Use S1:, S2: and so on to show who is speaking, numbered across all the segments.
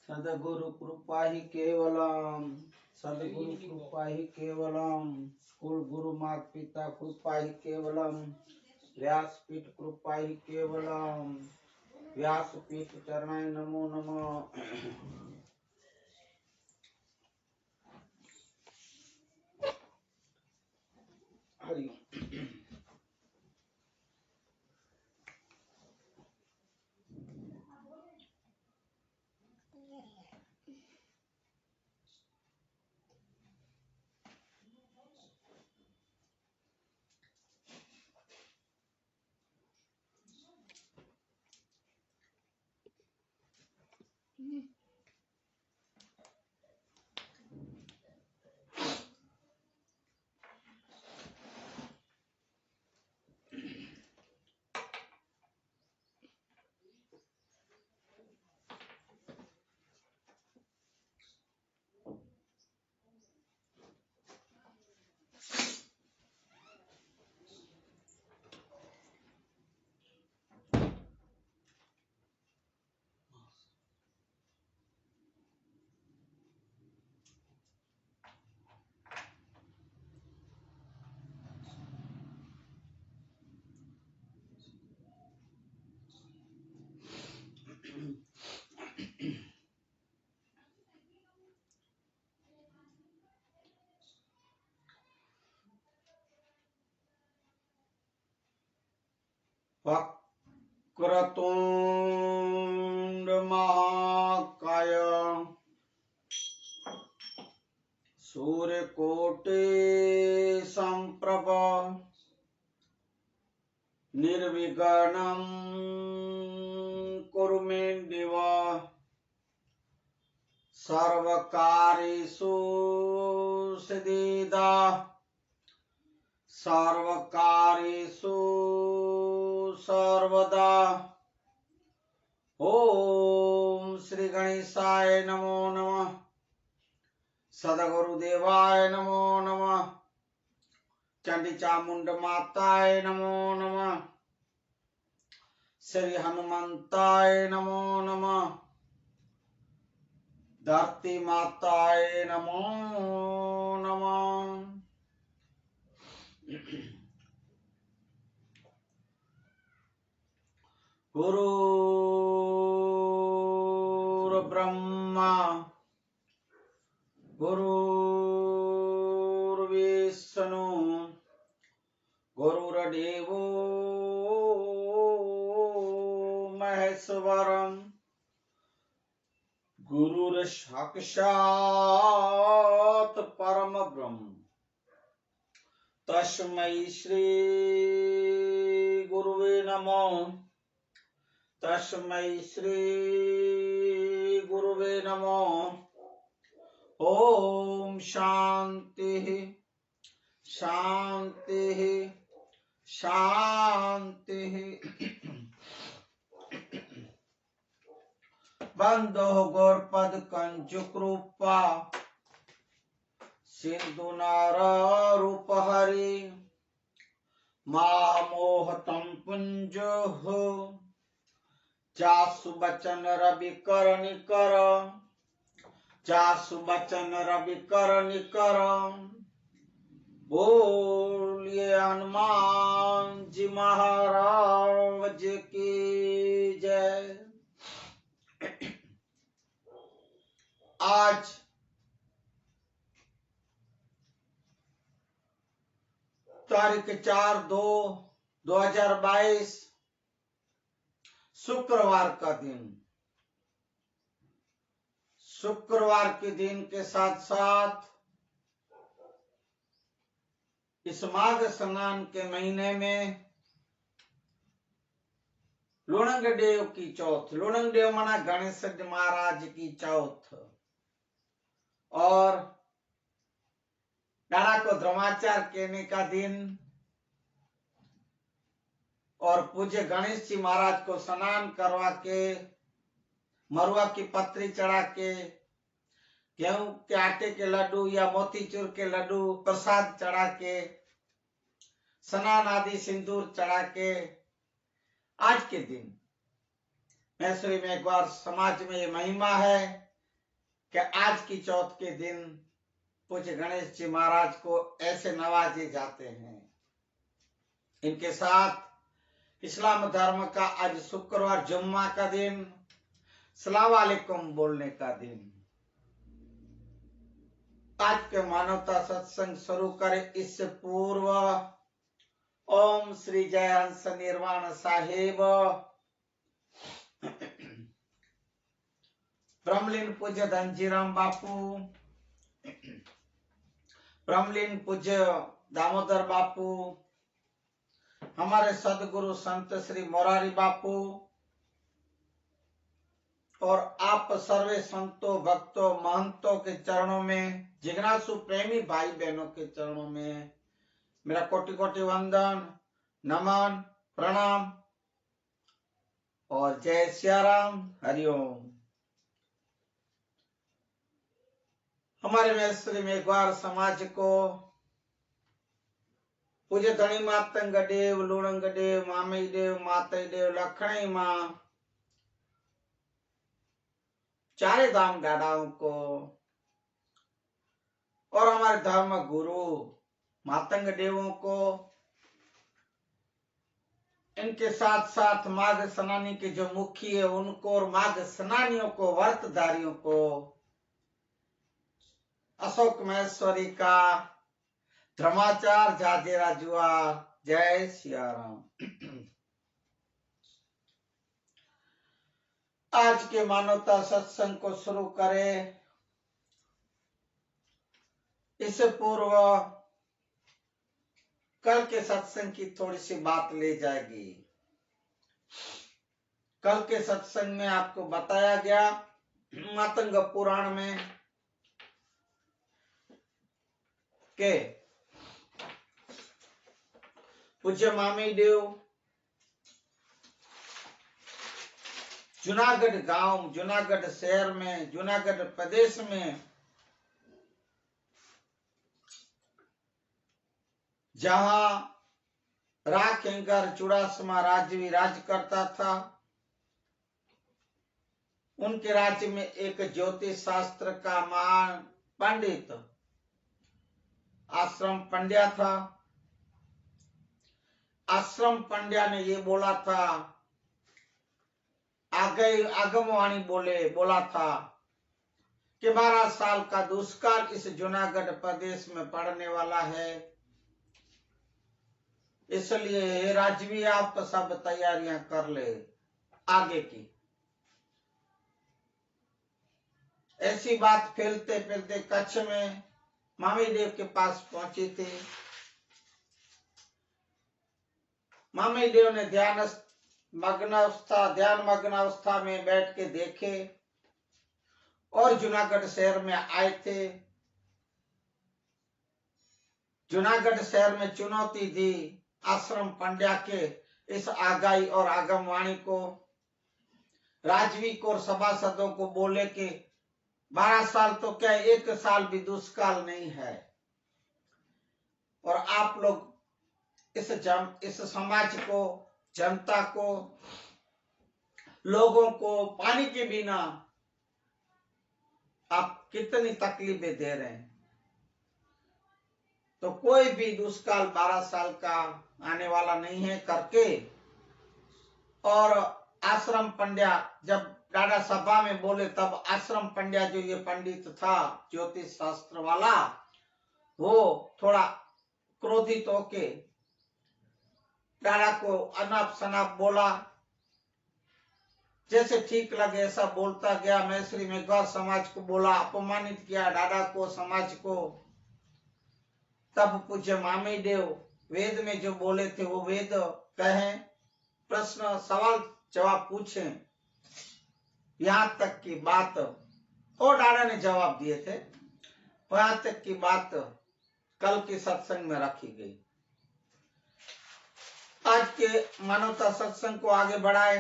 S1: सद्गुरु कृपा ही केवलम, सद्गुरु कृपा ही केवलम, कुल गुरु माता पिता कृपा ही केवलम, व्यासपीठ कृपा ही केवलम, व्यासपीठ चरणाय नमो नमः। हरि वक्रतुंड महाकाय सूर्यकोटि संप्रभ निर्विघ्नं कुरु मे देव सर्वकार्येषु सिद्धिदा सर्वकार्येषु सर्वदा। ओम श्री गणेशाय नमो नमः, सद्गुरुदेवाय नमो नमः, चंडी चामुंड माताय नमो नमः, श्री हनुमंताय नमो नमः, धरती माताय नमो नमः। गुरुर्ब्रह्मा गुरुर्विष्णु गुरुर्देवो महेश्वरम् गुरुर्साक्षात् परम ब्रह्म तस्मै श्री गुरुवे नमः, तस्मै श्री गुरुवे नमः। ओम शांति शांति शांति। बंदो गौरपद कंजुकृपा सिंधु नारूप हरि मोहतम पुंजो जासु बचन रवि कर निकर, जासु बचन रवि कर निकर। बोलिए हनुमान जी महाराज की जय। आज तारीख 4/2/2022 शुक्रवार का दिन। शुक्रवार के दिन के साथ साथ इस माघ स्नान के महीने में लुणंग देव की चौथ, लुणंग देव माना गणेश महाराज की चौथ, और डाला को द्रोणाचार कहने का दिन, और पूज्य गणेश जी महाराज को स्नान करवा के मरुआ की पत्री चढ़ा के गेहूं के आटे के लड्डू या मोतीचूर के लड्डू प्रसाद चढ़ा के स्नान आदि सिंदूर चढ़ा के आज के दिन मैसूरी में एक बार समाज में ये महिमा है कि आज की चौथ के दिन पूज्य गणेश जी महाराज को ऐसे नवाजे जाते हैं। इनके साथ इस्लाम धर्म का आज शुक्रवार जुम्मा का दिन, सलाम वालेकुम बोलने का दिन। आज के मानवता सत्संग शुरू करें इससे पूर्व ओम श्री जय हंस निर्वाण साहेब, ब्रह्मलीन पूज्य धनजीराम बापू, ब्रह्मलीन पूज्य दामोदर बापू, हमारे सदगुरु संत श्री मोरारी बापू और आप सर्वे संतों भक्तों महंतों के चरणों में, जिज्ञासु प्रेमी भाई बहनों के चरणों में मेरा कोटि कोटि वंदन, नमन, प्रणाम और जय सियाराम, हरिओम। हमारे मैत्री मेघवार समाज को पूज्य धनी मातंग देव, लूणंग देव, मामई देव, मातई देव, लखणी माँ, चारे धाम दादाओं को और हमारे धर्म गुरु मातंग देवों को, इनके साथ साथ माघ स्नानी के जो मुखी है उनको और माघ स्नानियों को, व्रतधारियों को अशोक महेश्वरी का धर्माचार जाजेरा जुआर, जय सियाराम। आज के मानवता सत्संग को शुरू करें इससे पूर्व कल के सत्संग की थोड़ी सी बात ले जाएगी। कल के सत्संग में आपको बताया गया मातंग पुराण में के पूज्य मामी देव जूनागढ़ गांव, जूनागढ़ शहर में, जूनागढ़ प्रदेश में जहां राखेंगर चुड़ासमा राज्य राज करता था, उनके राज्य में एक ज्योतिष शास्त्र का महान पंडित आश्रम पंड्या था। आश्रम पंड्या ने ये बोला था, आगमवाणी बोला था कि 12 साल का दुष्काल इस जूनागढ़ प्रदेश में पड़ने वाला है, इसलिए राजवी आप सब तैयारियां कर ले आगे की। ऐसी बात फैलते फैलते कच्छ में मामी देव के पास पहुंची थी। मामी देव ने ध्यान मग्न अवस्था में बैठ के देखे और जूनागढ़ शहर में आए थे। जूनागढ़ शहर में चुनौती दी आश्रम पंड्या के इस आगाही और आगमवाणी को। राजवी को और सभासदों को बोले कि 12 साल तो क्या, 1 साल भी दुष्काल नहीं है और आप लोग इस समाज को, जनता को, लोगों को पानी के बिना आप कितनी तकलीफें दे रहे हैं। तो कोई भी दुष्काल 12 साल का आने वाला नहीं है करके, और आश्रम पंड्या जब दादा सभा में बोले तब आश्रम पंड्या जो ये पंडित था ज्योतिष शास्त्र वाला, वो थोड़ा क्रोधित होके दादा को अनाप शनाप बोला, जैसे ठीक लगे ऐसा बोलता गया। मैं श्री मेघवार समाज को बोला, अपमानित किया दादा को, समाज को। तब पूज्य मामी देव वेद में जो बोले थे वो वेद कहें, प्रश्न सवाल जवाब पूछे, यहां तक की बात और दादा ने जवाब दिए थे, वहां तक की बात कल के सत्संग में रखी गई। आज के मानवता सत्संग को आगे बढ़ाए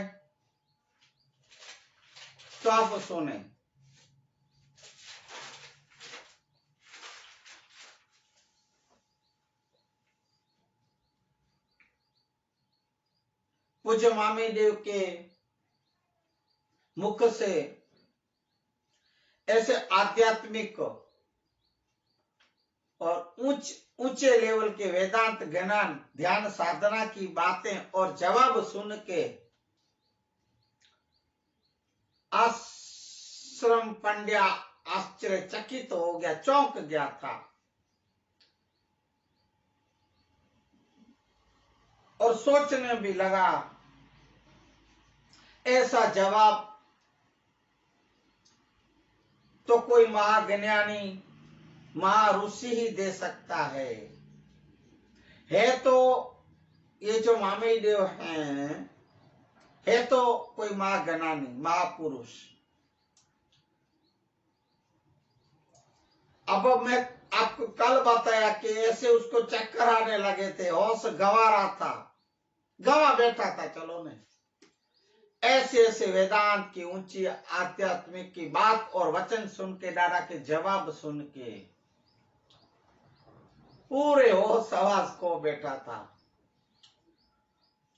S1: तो आप सुने। पूज्य मामी देव के मुख से ऐसे आध्यात्मिक और ऊंचे लेवल के वेदांत ज्ञान, ध्यान साधना की बातें और जवाब सुन के आश्रम पंड्या आश्चर्यचकित हो गया, चौंक गया था और सोचने भी लगा, ऐसा जवाब तो कोई महाज्ञानी महाऋषि ही दे सकता है तो ये जो मामेय देव हैं, है तो कोई महाज्ञानी महापुरुष। अब मैं आपको कल बताया कि ऐसे उसको चक्कर आने लगे थे, होश गंवा रहा था, गंवा बैठा था, चलो नहीं। ऐसे ऐसे वेदांत की ऊंची आध्यात्मिक की बात और वचन सुन के, दादा के जवाब सुन के पूरे होश हवास को बैठा था।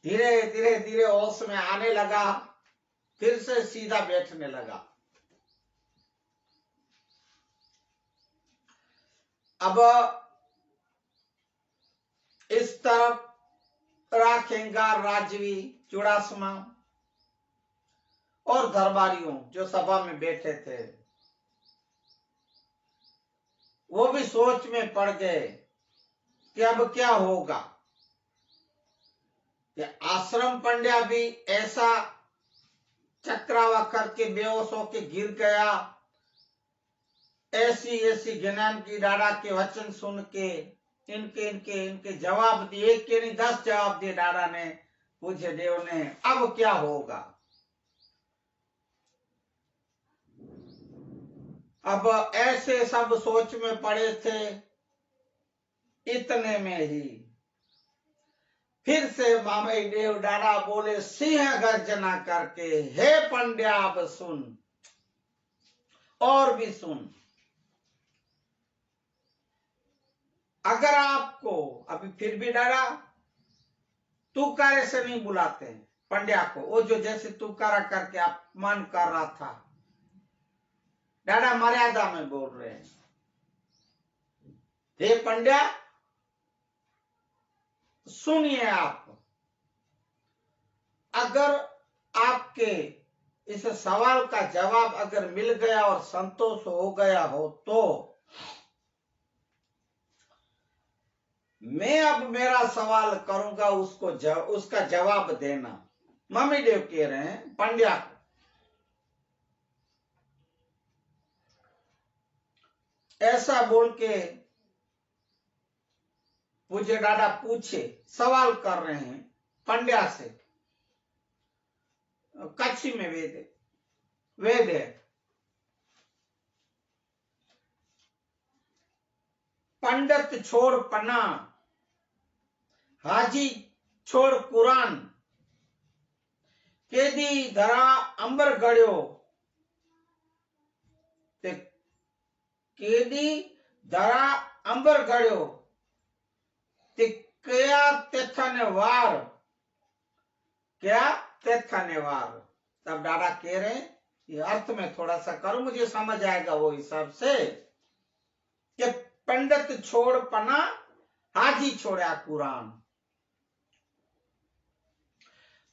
S1: धीरे धीरे धीरे होश में आने लगा, फिर से सीधा बैठने लगा। अब इस तरफ राखेंगार, राजवी, चुड़ासमा और दरबारियों जो सभा में बैठे थे, वो भी सोच में पड़ गए कि अब क्या होगा। आश्रम पंड्या भी ऐसा चक्रावा करके बेहोश होके गिर गया, ऐसी ऐसी ज्ञान की दादा के वचन सुन के इनके इनके इनके जवाब दिए, एक के नहीं 10 जवाब दिए दादा ने, पूज्य देव ने। अब क्या होगा? अब ऐसे सब सोच में पड़े थे, इतने में ही फिर से मामेय देव दादा बोले सिंह गर्जना करके, हे पंड्या अब सुन और भी सुन। अगर आपको अभी फिर भी दादा तुकारे से नहीं बुलाते पंड्या को, वो जो जैसे तुकारा करके अपमान कर रहा था, दादा मर्यादा में बोल रहे हैं, हे पंड्या सुनिए आप, अगर आपके इस सवाल का जवाब अगर मिल गया और संतोष हो गया हो तो मैं अब मेरा सवाल करूंगा, उसका जवाब देना। मामेय देव कह रहे हैं पंड्या को। ऐसा बोल के पूज्य दादा पूछे, सवाल कर रहे हैं पंड्या से। कच्छी में वेद है, पंडित छोड़ पन्ना, हाजी छोड़ कुरान, केदी धरा अंबर गड़्यो, केदी धरा अंबर गड़्यो, क्या तेथाने वार, क्या तेथाने वार। तब दादा कह रहे हैं, ये अर्थ में थोड़ा सा करो, मुझे समझ आएगा वो हिसाब से, कि पंडित छोड़ पना, हाजी छोड़ा कुरान।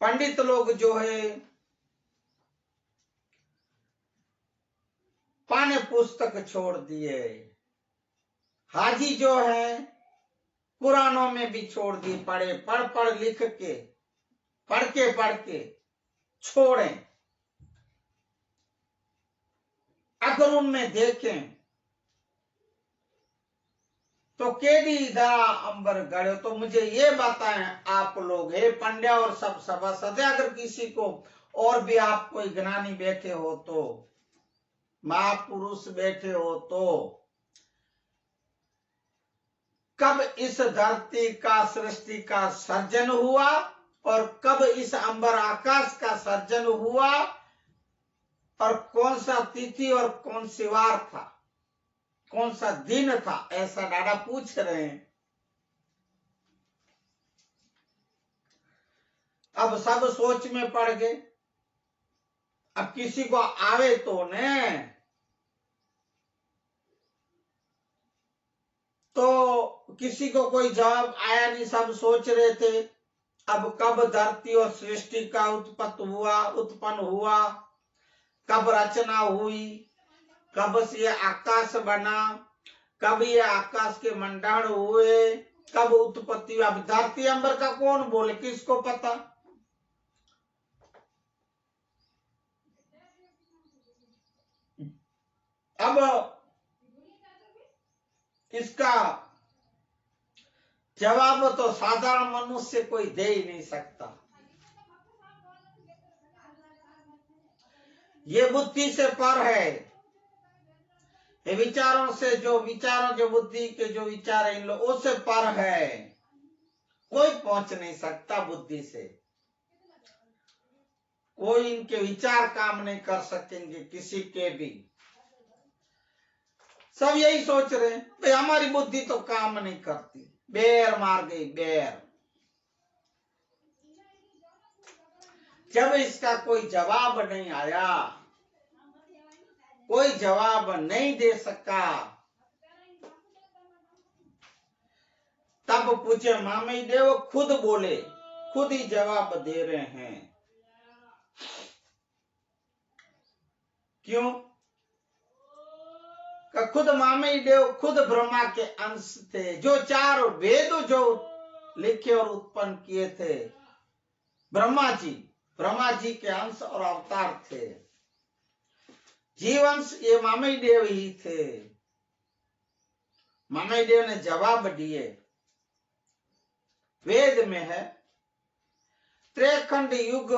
S1: पंडित लोग जो है पाने पुस्तक छोड़ दिए, हाजी जो है कुरानों में भी छोड़ दी, पढ़ पढ़ लिख के, पढ़ के छोड़े। अगर उनमें देखें तो केडी धरा अंबर गड़े, तो मुझे ये बताएं आप लोग, हे पंड्या और सब सभासद, अगर किसी को और भी आप कोई ज्ञानी बैठे हो तो, महापुरुष बैठे हो तो, कब इस धरती का सृष्टि का सर्जन हुआ और कब इस अंबर आकाश का सर्जन हुआ और कौन सा तिथि और कौन सी वार था, कौन सा दिन था, ऐसा दादा पूछ रहे हैं। अब सब सोच में पड़ गए। अब किसी को आवे तो ने, तो किसी को कोई जवाब आया नहीं, सब सोच रहे थे अब कब धरती और सृष्टि का उत्पन्न हुआ, कब रचना हुई, कब से ये आकाश बना, कब ये आकाश के मंडल हुए, कब उत्पत्ति हुई। अब धरती अंबर का कौन बोले, किसको पता। अब इसका जवाब तो साधारण मनुष्य कोई दे ही नहीं सकता। ये बुद्धि से पर है, ये विचारों से, जो बुद्धि के जो विचार है इन लोगों से पर है, कोई पहुंच नहीं सकता बुद्धि से। कोई इनके विचार काम नहीं कर सकेंगे किसी के भी। सब यही सोच रहे हैं भाई हमारी बुद्धि तो काम नहीं करती, बेर मार गई बेर। जब इसका कोई जवाब नहीं आया, कोई जवाब नहीं दे सका, तब पूछे मामई देव खुद बोले, खुद ही जवाब दे रहे हैं। क्यों? खुद मामई देव खुद ब्रह्मा के अंश थे, जो चार वेद जो लिखे और उत्पन्न किए थे, ब्रह्मा जी के अंश और अवतार थे। जीवंश ये मामई देव ही थे। मामई देव ने जवाब दिए। वेद में है त्रेखंड युग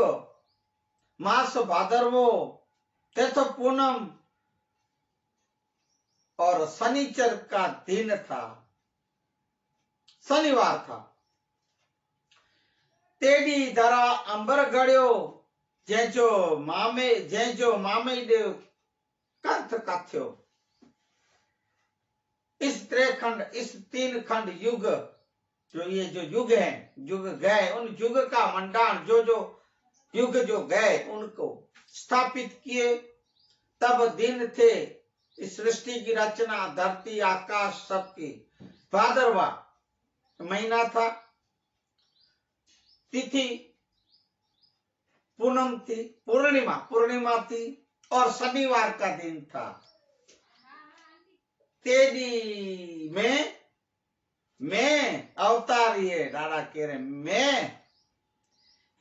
S1: मास भादरवो तेथ पूनम और शनिचर का दिन था, शनिवार था। तेडी धरा अंबर गड़ियो जैजो मामे देव कंथ कथ्यो। इस त्रेखंड, इस तीन खंड युग, जो ये जो युग है, युग गए, उन युग का मंडान, जो युग जो गए उनको स्थापित किए। तब दिन थे, इस सृष्टि की रचना, धरती आकाश सबकी। भादरवा महीना था, तिथि पूनम थी, पूर्णिमा थी और शनिवार का दिन था। तेरी मैं अवतार, ये दादा कह रहे मैं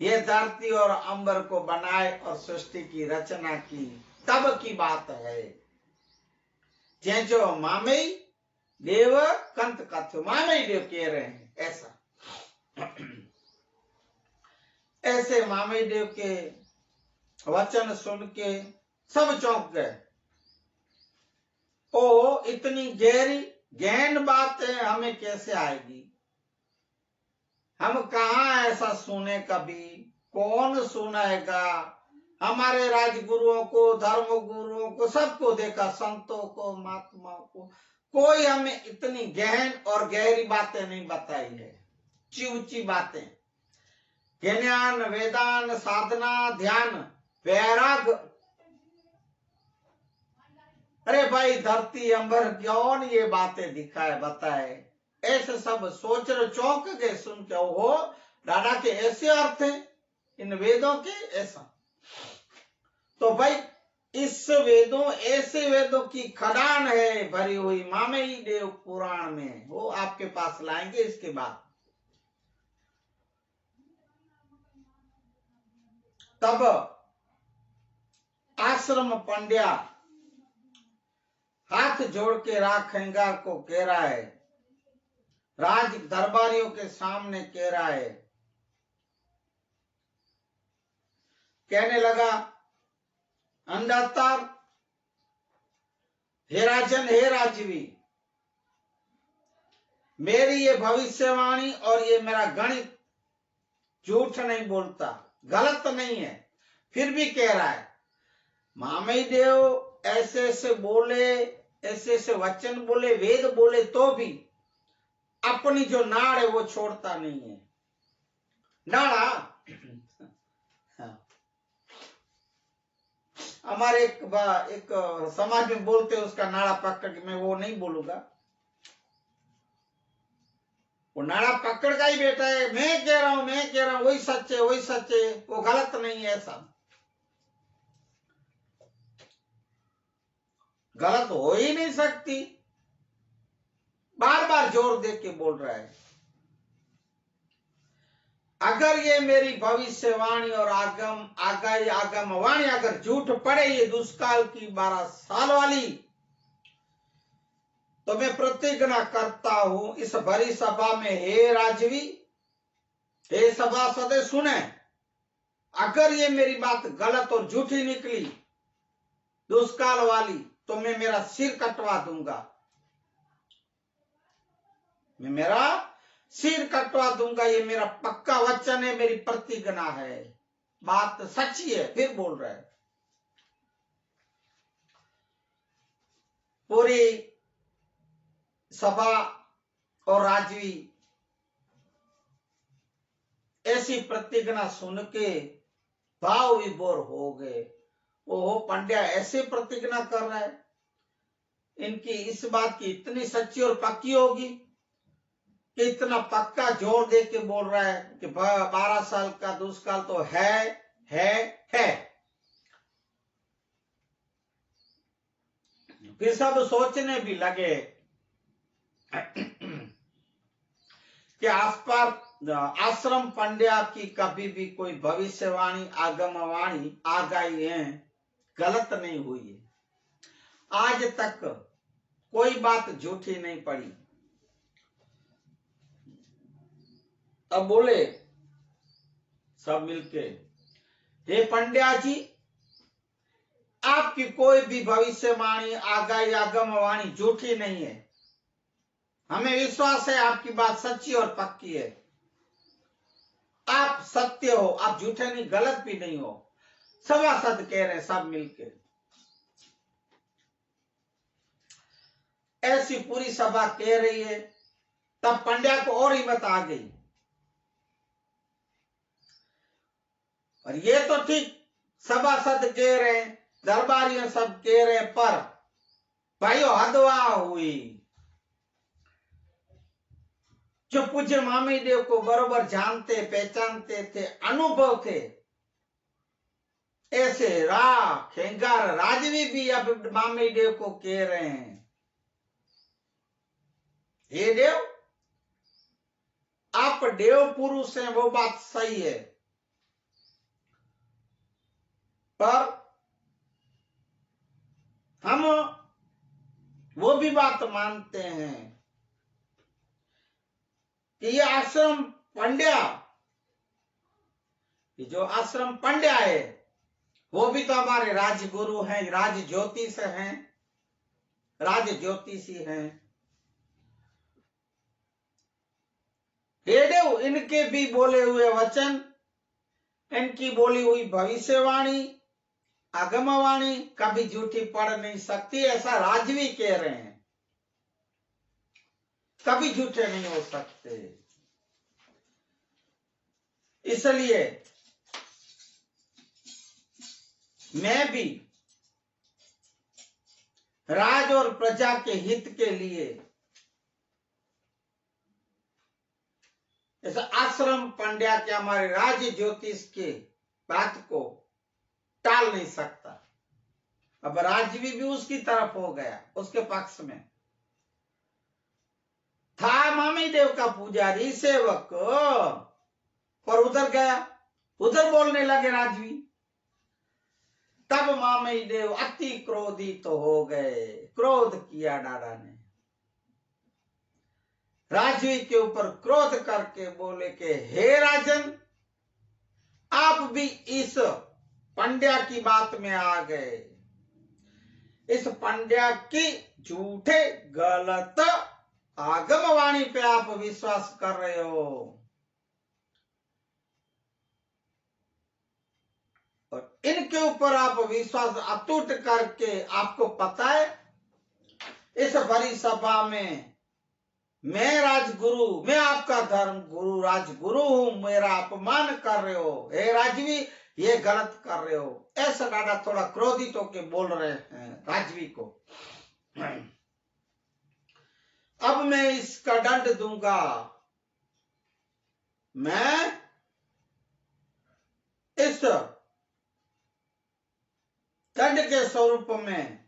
S1: ये धरती और अंबर को बनाए और सृष्टि की रचना की, तब की बात है। जो मामई देव कंत कथ्यो, मामई देव कह रहे हैं ऐसा। ऐसे मामई देव के वचन सुन के सब चौंक गए। ओ इतनी गहन बात है, हमें कैसे आएगी, हम कहाँ ऐसा सुने कभी, कौन सुनाएगा। हमारे राजगुरुओं को, धर्म गुरुओं को, सबको देखा, संतों को, महात्माओं को, कोई हमें इतनी गहन और गहरी बातें नहीं बताई है। ऊंची बातें, ज्ञान, वेदान, साधना, ध्यान, वैराग। अरे भाई धरती अंबर कौन ये बातें दिखाए बताए, ऐसे सब सोच रहे, चौंक गए सुन के। ओहो दादा के ऐसे अर्थ हैं इन वेदों के, ऐसा। तो भाई इस ऐसे वेदों की खदान है भरी हुई मामई देव पुराण में, वो आपके पास लाएंगे इसके बाद। तब आश्रम पंड्या हाथ जोड़ के राखेंगा को कह रहा है, राज दरबारियों के सामने कह रहा है, कहने लगा अंधातार, हे राजन, हे राजवी, मेरी ये भविष्यवाणी और ये मेरा गणित झूठ नहीं बोलता, गलत नहीं है। फिर भी कह रहा है मामई देव ऐसे ऐसे बोले, ऐसे ऐसे वचन बोले, वेद बोले, तो भी अपनी जो नाड़ है वो छोड़ता नहीं है। नाड़ा हमारे एक समाज में बोलते हैं उसका नाड़ा पकड़ के, मैं वो नहीं बोलूंगा। वो नाड़ा पकड़ का ही बैठा है, मैं कह रहा हूं वही सच है, वही सच है, वो गलत नहीं है, सब गलत हो ही नहीं सकती, बार बार जोर दे के बोल रहा है। अगर ये मेरी भविष्यवाणी और आगम वाणी अगर झूठ पड़े, ये दुष्काल की 12 साल वाली, तो मैं प्रतिज्ञा करता हूं इस भरी सभा में, हे राजवी, हे सभासद सुने, अगर ये मेरी बात गलत और झूठी निकली, दुष्काल वाली, तो मैं मेरा सिर कटवा दूंगा, मैं मेरा सिर कटवा दूंगा। ये मेरा पक्का वचन है, मेरी प्रतिज्ञा है, बात सच्ची है। फिर बोल रहा है, पूरी सभा और राजवी ऐसी प्रतिज्ञा सुन के भाव विभोर हो गए। ओहो, पंड्या ऐसे प्रतिज्ञा कर रहा है, इनकी इस बात की इतनी सच्ची और पक्की होगी कि इतना पक्का जोर दे के बोल रहा है कि 12 साल का दुष्काल तो है। फिर सब सोचने भी लगे कि आश्रम पंड्या की कभी भी कोई भविष्यवाणी, आगमवाणी, आगाही है गलत नहीं हुई है, आज तक कोई बात झूठी नहीं पड़ी। अब बोले सब मिलके, हे पंड्या जी, आपकी कोई भी भविष्यवाणी, आगाही, आगमवाणी झूठी नहीं है, हमें विश्वास है आपकी बात सच्ची और पक्की है, आप सत्य हो, आप झूठे नहीं, गलत भी नहीं हो। सभासद कह रहे सब मिलके। ऐसी पूरी सभा कह रही है, तब पंड्या को और हिम्मत आ गई, और ये तो ठीक सभासद कह रहे हैं, दरबारियों सब कह रहे हैं, पर भाइयों हदवा हुई। जो पूज्य मामी देव को बरोबर जानते पहचानते थे, अनुभव थे, ऐसे खेंगार राजवी भी अब मामी देव को कह रहे हैं, हे देव, आप देव पुरुष हैं, वो बात सही है, पर हम वो भी बात मानते हैं कि ये आश्रम पंड्या, ये जो आश्रम पंड्या है, वो भी तो हमारे राजगुरु हैं, राज ज्योतिष हैं, राज ज्योतिषी हैं। हे देव, इनके भी बोले हुए वचन, इनकी बोली हुई भविष्यवाणी, आगमवाणी कभी झूठी पड़ नहीं सकती, ऐसा राजवी कह रहे हैं, कभी झूठे नहीं हो सकते। इसलिए मैं भी राज और प्रजा के हित के लिए ऐसा आश्रम पंड्या के, हमारे राज्य ज्योतिष के बात को टाल नहीं सकता। अब राजवी भी उसकी तरफ हो गया, उसके पक्ष में था मामी देव का पुजारी सेवक, पर उधर गया, उधर बोलने लगे राजवी। तब मामी देव अति क्रोधित तो हो गए, क्रोध किया डाडा ने, राजवी के ऊपर क्रोध करके बोले कि हे राजन, आप भी इस पंड्या की बात में आ गए, इस पंड्या की झूठे गलत आगमवाणी पे आप विश्वास कर रहे हो, और इनके ऊपर आप विश्वास अटूट करके, आपको पता है इस बड़ी सभा में मैं राजगुरु, मैं आपका धर्म गुरु राजगुरु हूं, मेरा अपमान कर रहे हो, हे राजवी, ये गलत कर रहे हो। ऐसा डाडा थोड़ा क्रोधित होके बोल रहे हैं राजवी को। अब मैं इसका दंड दूंगा, मैं इस दंड के स्वरूप में,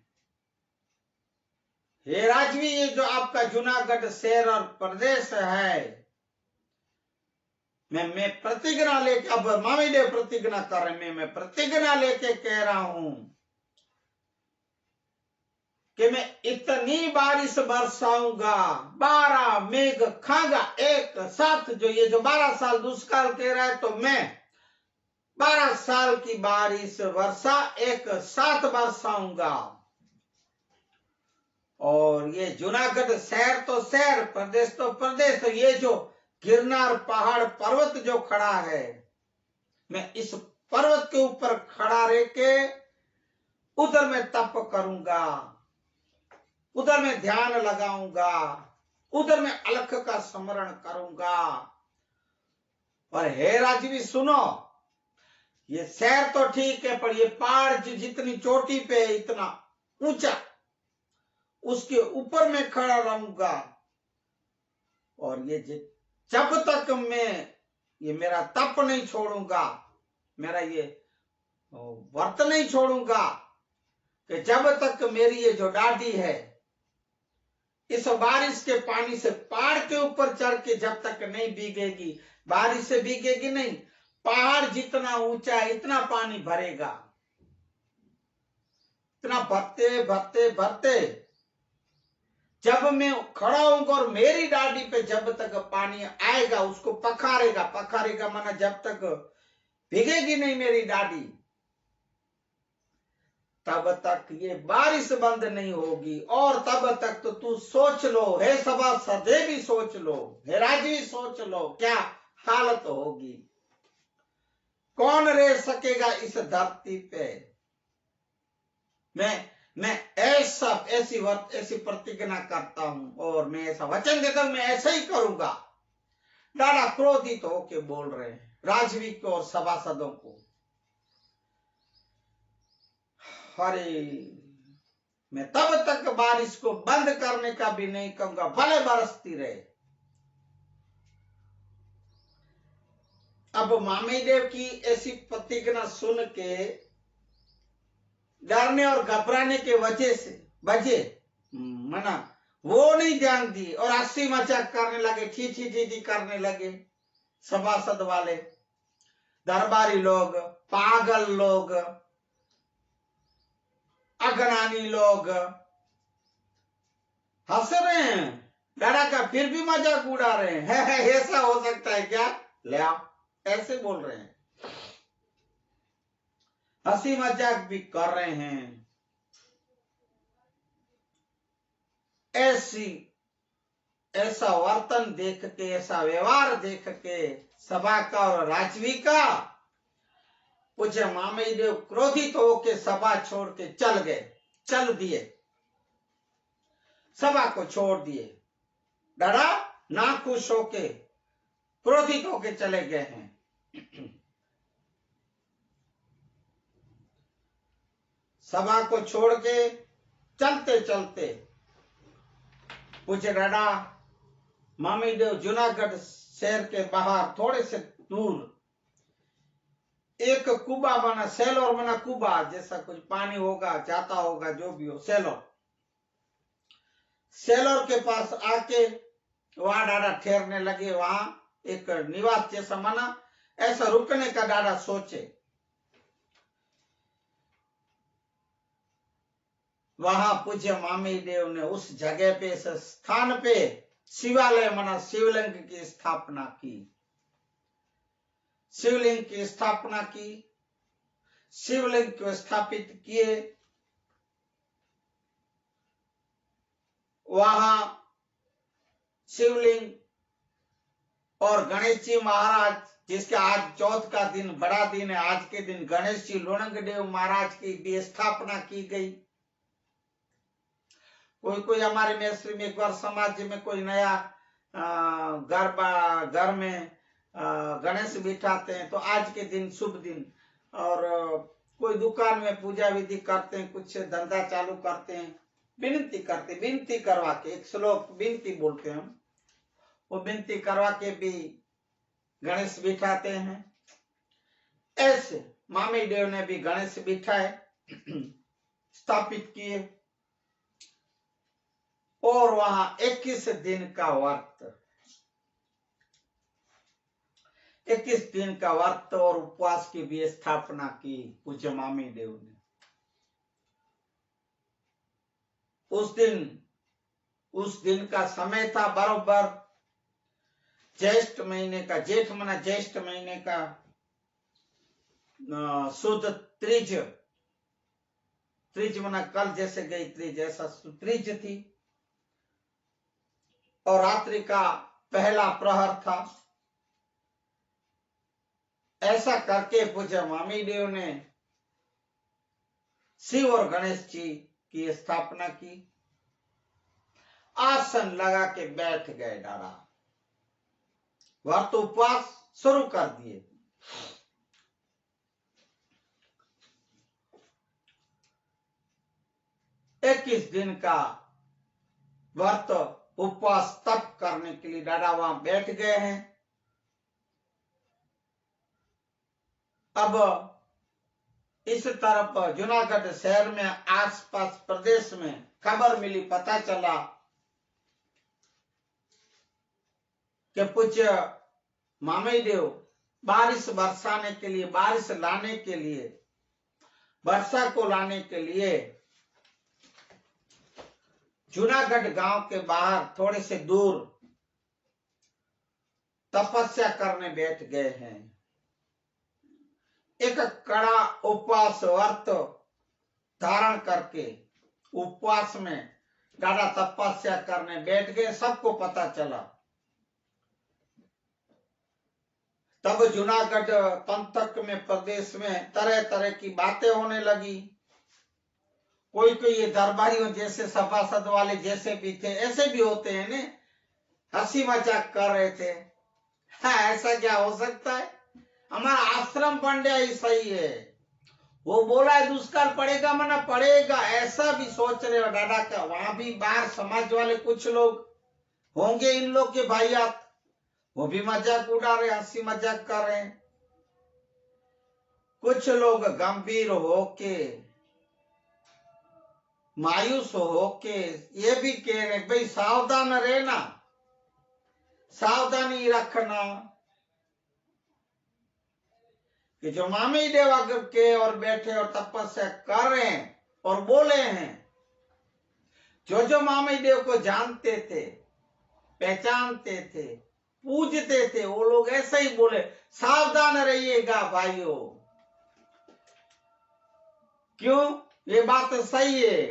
S1: हे राजवी, ये जो आपका जूनागढ़ शहर और प्रदेश है, मैं प्रतिज्ञा लेके, अब मामी देव प्रतिज्ञा कर रहे, मैं प्रतिज्ञा लेके कह रहा हूं कि मैं इतनी बारिश बरसाऊंगा, 12 मेघ खागा एक साथ, जो ये जो 12 साल दुष्काल कह रहा है, तो मैं 12 साल की बारिश वर्षा एक साथ बरसाऊंगा। और ये जूनागढ़ शहर तो शहर, प्रदेश तो प्रदेश, तो ये जो गिरनार पहाड़ पर्वत जो खड़ा है, मैं इस पर्वत के ऊपर खड़ा रह के उधर मैं तप करूंगा, उधर मैं ध्यान लगाऊंगा, उधर मैं अलख का स्मरण करूंगा। और हे राजवी सुनो, ये शहर तो ठीक है, पर ये पहाड़ जितनी चोटी पे है, इतना ऊंचा, उसके ऊपर मैं खड़ा रहूंगा। और ये जब तक मैं ये मेरा तप नहीं छोड़ूंगा, मेरा ये व्रत नहीं छोड़ूंगा, कि जब तक मेरी ये जो दाढ़ी है इस बारिश के पानी से पहाड़ के ऊपर चढ़ के जब तक नहीं भीगेगी, बारिश से भीगेगी नहीं, पहाड़ जितना ऊंचा है इतना पानी भरेगा, इतना भरते भरते भरते जब मैं खड़ा होऊंगा और मेरी दाढ़ी पे जब तक पानी आएगा, उसको पखारेगा, पखारेगा माना जब तक भीगेगी नहीं मेरी दाढ़ी, तब तक ये बारिश बंद नहीं होगी। और तब तक तो तू सोच लो, हे सभा सदे भी सोच लो, हे राजवी सोच लो, क्या हालत होगी, कौन रह सकेगा इस धरती पे। मैं ऐसी प्रतिज्ञा करता हूं, और मैं ऐसा वचन देता हूं, मैं ऐसा ही करूंगा। दादा क्रोधित होके बोल रहे हैं राजवी को और सभासदों को। अरे मैं तब तक बारिश को बंद करने का भी नहीं कहूंगा, भले बरसती रहे। अब मामी देव की ऐसी प्रतिज्ञा सुन के डरने और घबराने के वजह मना वो नहीं ध्यान दी, और हंसी मजाक करने लगे, छी छी छी छी करने लगे सभासद वाले, दरबारी लोग, पागल लोग, अज्ञानी लोग हंस रहे हैं, डरा का फिर भी मजाक उड़ा रहे हैं। ऐसा हो सकता है क्या, ले आओ, ऐसे बोल रहे हैं, हंसी मजाक भी कर रहे हैं। ऐसा वर्तन देख के, ऐसा व्यवहार देख के सभा का और राजवी का पूज्य मामी देव क्रोधित होके सभा छोड़ के चल दिए, सभा को छोड़ दिए, डरा नाखुश होके क्रोधित होके चले गए हैं। सभा को छोड़ के चलते चलते पूज्य डरा मामी देव जूनागढ़ शहर के बाहर थोड़े से दूर एक कुबा बना, सेलोर बना, कुबा जैसा कुछ पानी होगा, जाता होगा, जो भी हो, सेलोर के पास आके वहां डाडा ठहरने लगे। वहां एक निवास जैसा बना, ऐसा रुकने का डाडा सोचे। वहां पूज्य मामी देव ने उस जगह पे, इस स्थान पे शिवालय मना, शिवलिंग की स्थापना की, शिवलिंग की स्थापना की, शिवलिंग को स्थापित किए। वहां शिवलिंग और गणेश जी महाराज, जिसका आज चौथ का दिन बड़ा दिन है, आज के दिन गणेश जी लोणंगदेव महाराज की भी स्थापना की गई। कोई हमारे मेसरी में एक बार समाज में कोई नया घर में गणेश बिठाते हैं, तो आज के दिन शुभ दिन, और कोई दुकान में पूजा विधि करते हैं, कुछ धंधा चालू करते हैं, विनती करवा के, एक श्लोक विनती बोलते हैं हम, वो विनती करवा के भी गणेश बिठाते हैं, ऐसे मामी देव ने भी गणेश बिठाए, स्थापित किए, और वहां 21 दिन का व्रत, 21 दिन का व्रत और उपवास की भी स्थापना की पूज्य मामी देव ने। उस दिन का समय था बरोबर ज्येष्ठ महीने का, जेठ महीना ज्येष्ठ महीने का शुद्ध त्रिज, त्रिज मना कल जैसे गई त्रिज, ऐसा त्रिज थी, और रात्रि का पहला प्रहर था। ऐसा करके पूज्य मामी देव ने शिव और गणेश जी की स्थापना की, आसन लगा के बैठ गए डारा, व्रत उपवास शुरू कर दिए। इक्कीस दिन का व्रत उपवास तप करने के लिए डाडा वहां बैठ गए हैं। अब इस तरफ जूनागढ़ शहर में आसपास प्रदेश में खबर मिली, पता चला कि पूज्य मामी देव बारिश बरसाने के लिए, बारिश लाने के लिए, वर्षा को लाने के लिए जूनागढ़ गांव के बाहर थोड़े से दूर तपस्या करने बैठ गए हैं। एक कड़ा उपवास व्रत धारण करके उपवास में डाडा तपस्या करने बैठ गए, सबको पता चला। तब जूनागढ़ पंथक में, प्रदेश में तरह तरह की बातें होने लगी। कोई कोई ये दरबारियों जैसे सभासद वाले जैसे भी थे, ऐसे भी होते हैं ने, हंसी मजाक कर रहे थे। हाँ, ऐसा क्या हो सकता है, हमारा आश्रम पंड्या ही सही है, वो बोला है दुष्काल पड़ेगा मना पड़ेगा, ऐसा भी सोच रहे हो डाडा का। वहां भी बाहर समाज वाले कुछ लोग होंगे इन लोग के भाइयात, वो भी मजाक उड़ा रहे, हंसी मजाक कर रहे हैं। कुछ लोग गंभीर होके, मायूस होके ये भी कह रहे भाई सावधान रहना, सावधानी रखना, कि जो मामी देव अगर के और बैठे और तपस्या कर रहे हैं और बोले हैं, जो मामी देव को जानते थे, पहचानते थे, पूजते थे, वो लोग ऐसे ही बोले सावधान रहिएगा भाइयों। क्यों? ये बात सही है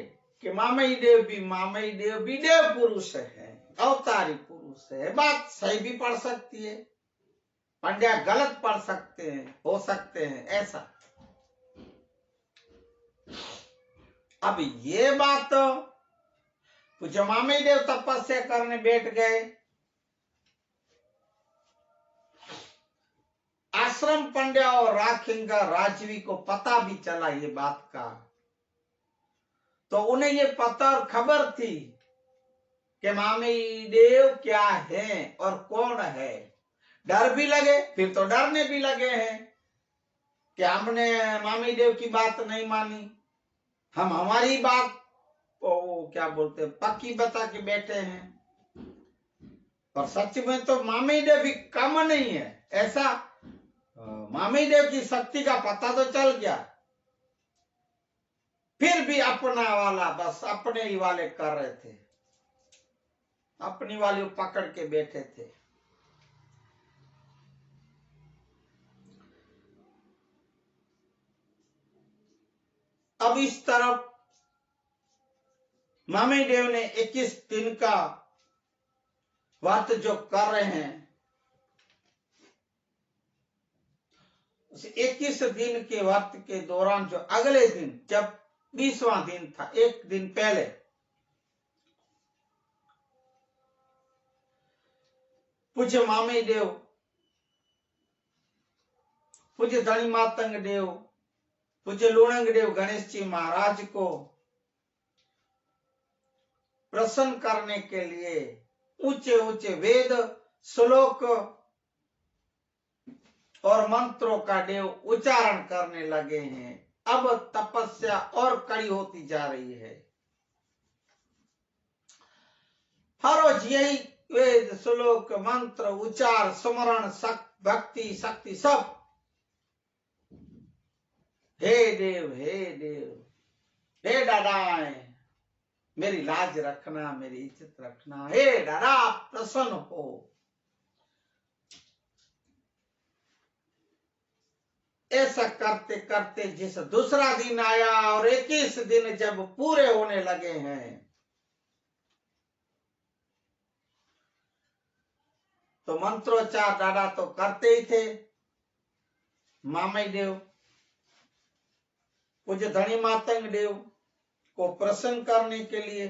S1: कि मामी देव भी देव पुरुष है, अवतारी पुरुष है। बात सही भी पढ़ सकती है, पंड्या गलत पढ़ सकते हैं, हो सकते हैं ऐसा। अब ये बात पूज्य मामी देव तपस्या करने बैठ गए, आश्रम पंड्या और राखिंगा राजवी को पता भी चला ये बात का, तो उन्हें ये पता और खबर थी कि मामी देव क्या है और कौन है। डर भी लगे, फिर तो डरने भी लगे हैं कि हमने मामी देव की बात नहीं मानी, हम हमारी बात वो क्या बोलते पक्की बता के बैठे हैं। पर सच में तो मामी देव भी कम नहीं है, ऐसा मामी देव की शक्ति का पता तो चल गया, फिर भी अपना वाला बस अपने ही वाले कर रहे थे, अपनी वाली पकड़ के बैठे थे। अब इस तरफ मामी देव ने 21 दिन का व्रत जो कर रहे हैं, उस 21 दिन के व्रत के दौरान जो अगले दिन जब 20वां दिन था, एक दिन पहले पूज्य मामी देव, पूज्य धनी मातंग देव, पूज्य लूणंग देव गणेश जी महाराज को प्रसन्न करने के लिए ऊंचे ऊंचे वेद श्लोक और मंत्रों का देव उच्चारण करने लगे हैं। अब तपस्या और कड़ी होती जा रही है। हर रोज यही वेद श्लोक मंत्र उच्चार स्मरण भक्ति शक्ति सब। हे देव हे दादाएं, मेरी लाज रखना, मेरी इज्जत रखना। हे दादा प्रसन्न हो। ऐसा करते करते जिस दूसरा दिन आया और 21 दिन जब पूरे होने लगे हैं, तो मंत्रोच्चार दादा तो करते ही थे। मामई देव पूज्य धनी मातंग देव को प्रसन्न करने के लिए,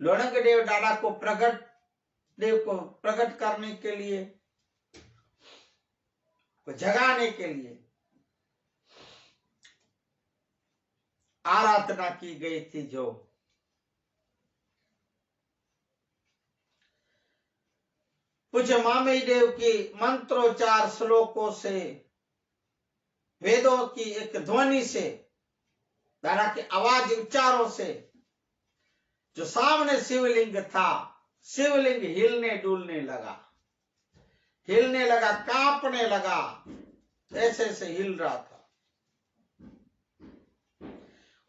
S1: लोणक देव दादा को प्रकट करने के लिए, को जगाने के लिए आराधना की गई थी। जो पूज्य मामई देव की मंत्रोच्चार श्लोकों से, वेदों की एक ध्वनि से, दादा के आवाज उच्चारों से जो सामने शिवलिंग था, शिवलिंग हिलने डुलने लगा, कांपने लगा, ऐसे हिल रहा था।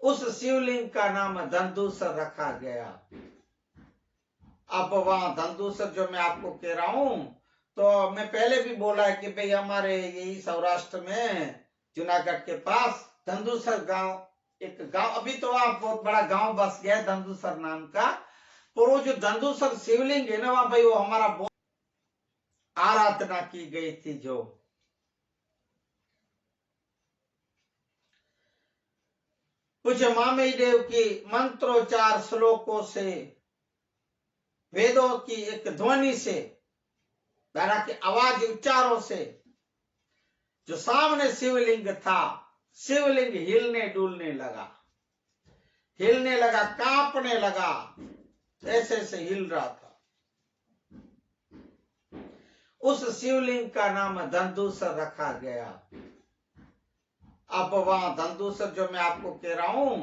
S1: उस शिवलिंग का नाम धनदूसर रखा गया। अब वहां धनदूसर जो मैं आपको कह रहा हूं, तो मैं पहले भी बोला है कि भाई हमारे यही सौराष्ट्र में जूनागढ़ के पास धनदूसर गांव, एक गांव, अभी तो वहां बहुत बड़ा गांव बस गया है धनदूसर नाम का। पर वो जो धनदूसर शिवलिंग है ना, वहां भाई वो हमारा बहुत आराधना की गई थी। जो पूज्य मामई देव की मंत्रोच्चार श्लोकों से, वेदों की एक ध्वनि से, दादा के आवाज उच्चारों से जो सामने शिवलिंग था, शिवलिंग हिलने डुलने लगा, कांपने लगा, ऐसे हिल रहा था। उस शिवलिंग का नाम धनदूसर रखा गया। अब वहां धनदूसर जो मैं आपको कह रहा हूं,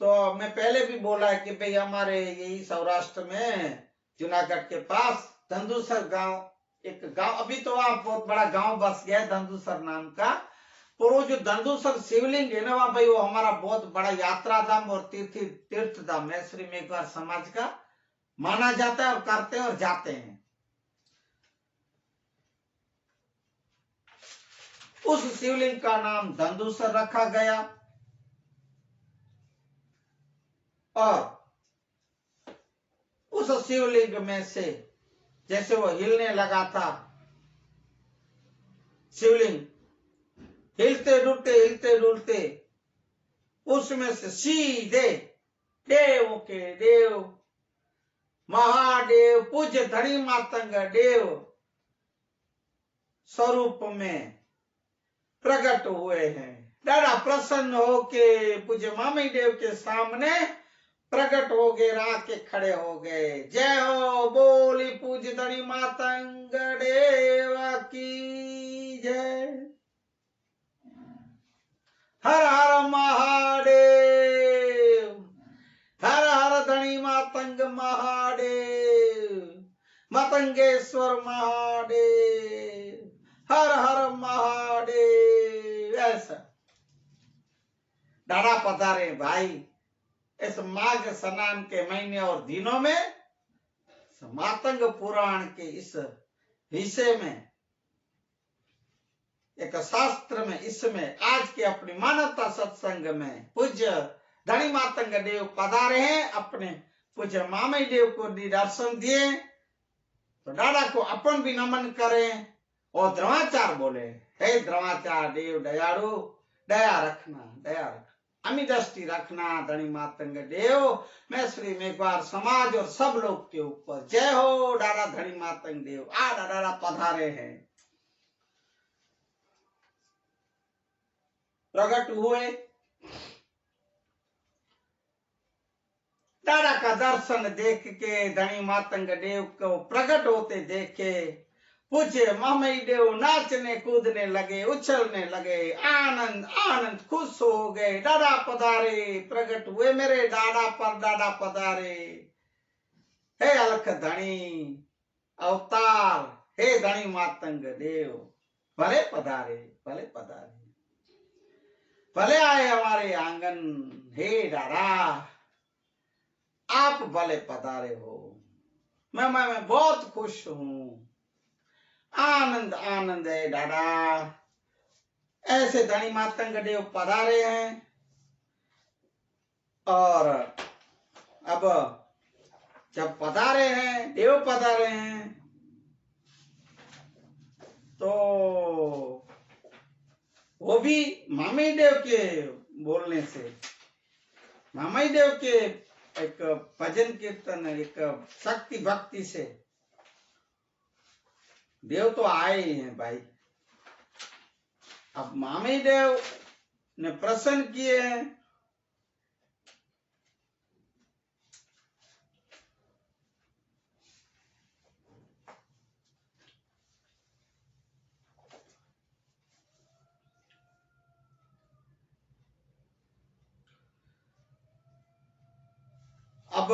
S1: तो मैं पहले भी बोला है कि भाई हमारे यही सौराष्ट्र में जूनागढ़ के पास धनदूसर गांव, एक गांव, अभी तो वहां बहुत बड़ा गांव बस गया है धनदूसर नाम का। पर वो जो धनदूसर शिवलिंग है ना, वहां भाई वो हमारा बहुत बड़ा यात्रा धाम और तीर्थ धाम है, श्री मेघवार समाज का माना जाता है, और करते हैं और जाते हैं। उस शिवलिंग का नाम धनदूसर रखा गया। और उस शिवलिंग में से जैसे वो हिलने लगा था, शिवलिंग हिलते डुलते उसमें से सीधे देव के देव महादेव पूज्य धनी मातंग देव स्वरूप में प्रकट हुए हैं। दादा प्रसन्न होके पूज्य मामई देव के सामने प्रकट हो गए, राके खड़े हो गए। जय हो बोली पूज्य धनी मातंग देव की जय। हर हर महादेव, हर हर धनी मातंग महादेव, मतंगेश्वर महादेव, हर हर महादेव। ऐसा दादा पधारे भाई इस माघ स्नान के महीने और दिनों में मातंग पुराण के इस विषय में, एक शास्त्र में, इसमें आज के अपनी मानवता सत्संग में पूज्य धनी मातंग देव पधारे हैं। अपने पूज्य मामई देव को दर्शन दिए, तो दादा को अपन भी नमन करें और द्रोणाचार बोले, हे द्रोणाचार देव दयालु, दया रखना, अमी दृष्टि रखना धनी मातंग देव, मैं श्री मेघवार समाज और सब लोग के ऊपर। जय हो दादा धनी मातंग देव। दादा पधारे हैं, प्रकट हुए। दादा का दर्शन देख के धनी मातंग देव को प्रकट होते देखे, पूज्य मामई देव नाचने कूदने लगे, उछलने लगे, आनंद आनंद खुश हो गए। दादा पधारे, प्रकट हुए मेरे दादा पर दादा पधारे। हे अलख धनी अवतार, हे धनी मातंग देव, भले पधारे, भले पधारे, भले आए हमारे आंगन। हे दादा आप भले पधारे हो, मैं बहुत खुश हूं। आनंद आनंद है दादा। ऐसे धनी मातंग देव पधारे हैं। और अब जब पधारे हैं, देव पधारे हैं, तो वो भी मामी देव के बोलने से, मामी देव के एक भजन कीर्तन, एक शक्ति भक्ति से देव तो आए ही हैं भाई। अब मामी देव ने प्रसन्न किए हैं। अब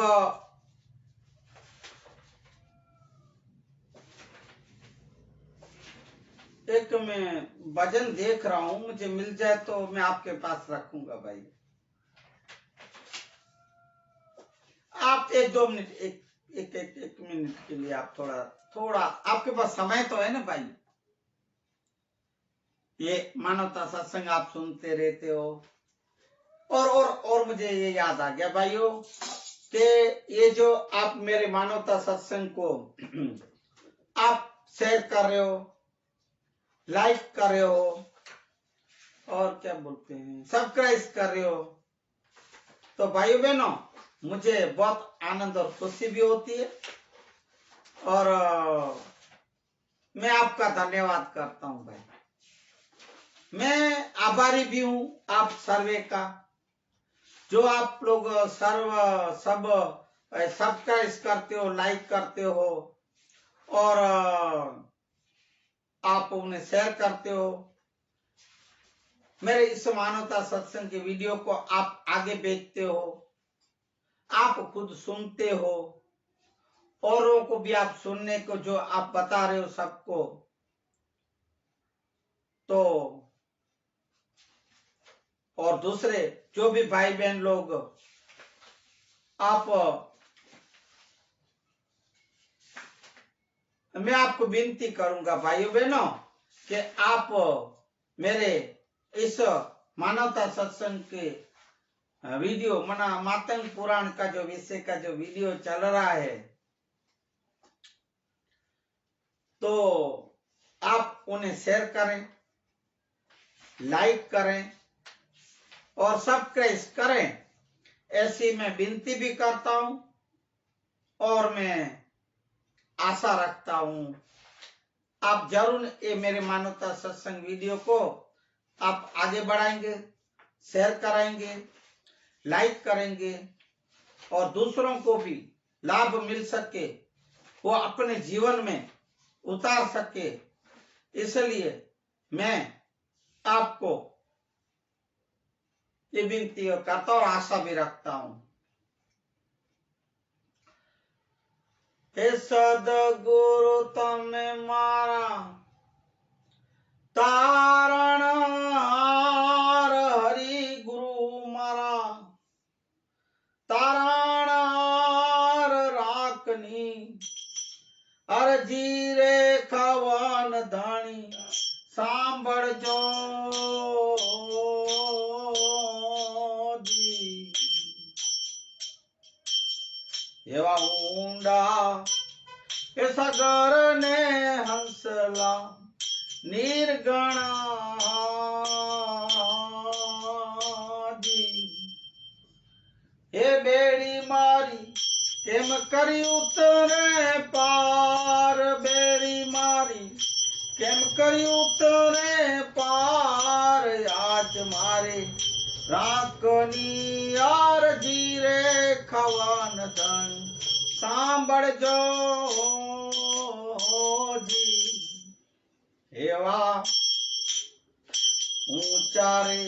S1: एक मैं भजन देख रहा हूं, मुझे मिल जाए तो मैं आपके पास रखूंगा भाई। आप एक दो मिनट, एक मिनट के लिए आप थोड़ा आपके पास समय तो है ना भाई। ये मानवता सत्संग आप सुनते रहते हो। और मुझे ये याद आ गया भाइयों कि ये जो आप मेरे मानवता सत्संग को आप शेयर कर रहे हो, लाइक कर रहे हो, और क्या बोलते हैं, सब्सक्राइब कर रहे हो, तो भाइयों बहनों मुझे बहुत आनंद और खुशी भी होती है। और मैं आपका धन्यवाद करता हूं भाई। मैं आभारी भी हूं आप सर्वे का, जो आप लोग सब सब्सक्राइब करते हो, लाइक करते हो, और आप उन्हें शेयर करते हो। मेरे इस मानवता सत्संग के वीडियो को आप आगे भेजते हो, आप खुद सुनते हो, औरों को भी आप सुनने को जो आप बता रहे हो सबको। तो और दूसरे जो भी भाई बहन लोग, मैं आपको विनती करूंगा भाइयों बहनों कि आप मेरे इस मानवता सत्संग के वीडियो मातंग पुराण का जो विषय का जो वीडियो चल रहा है, तो आप उन्हें शेयर करें, लाइक करें और सब्सक्राइब करें, ऐसी मैं विनती भी करता हूं। और मैं आशा रखता हूं आप जरूर ये मेरे मानवता सत्संग वीडियो को आप आगे बढ़ाएंगे, शेयर कराएंगे, लाइक करेंगे, और दूसरों को भी लाभ मिल सके, वो अपने जीवन में उतार सके, इसलिए मैं आपको ये विनती करता और आशा भी रखता हूं। हे सदगुरु तमे मारा तारण हार, हरि गुरु मारा तारण हार राखनी, अरजी रे खवन धाणी सांभळजो दी। एवा ऊंडा ए सागर ने हंसला निर्गणा दी। हे बेड़ी मारी केम करी उतरे पार, बेड़ी मारी केम करी उतरे पार, आज मारे राखनी यार जीरे खवन धन सांभळजो जी। एवा ऊंचा रे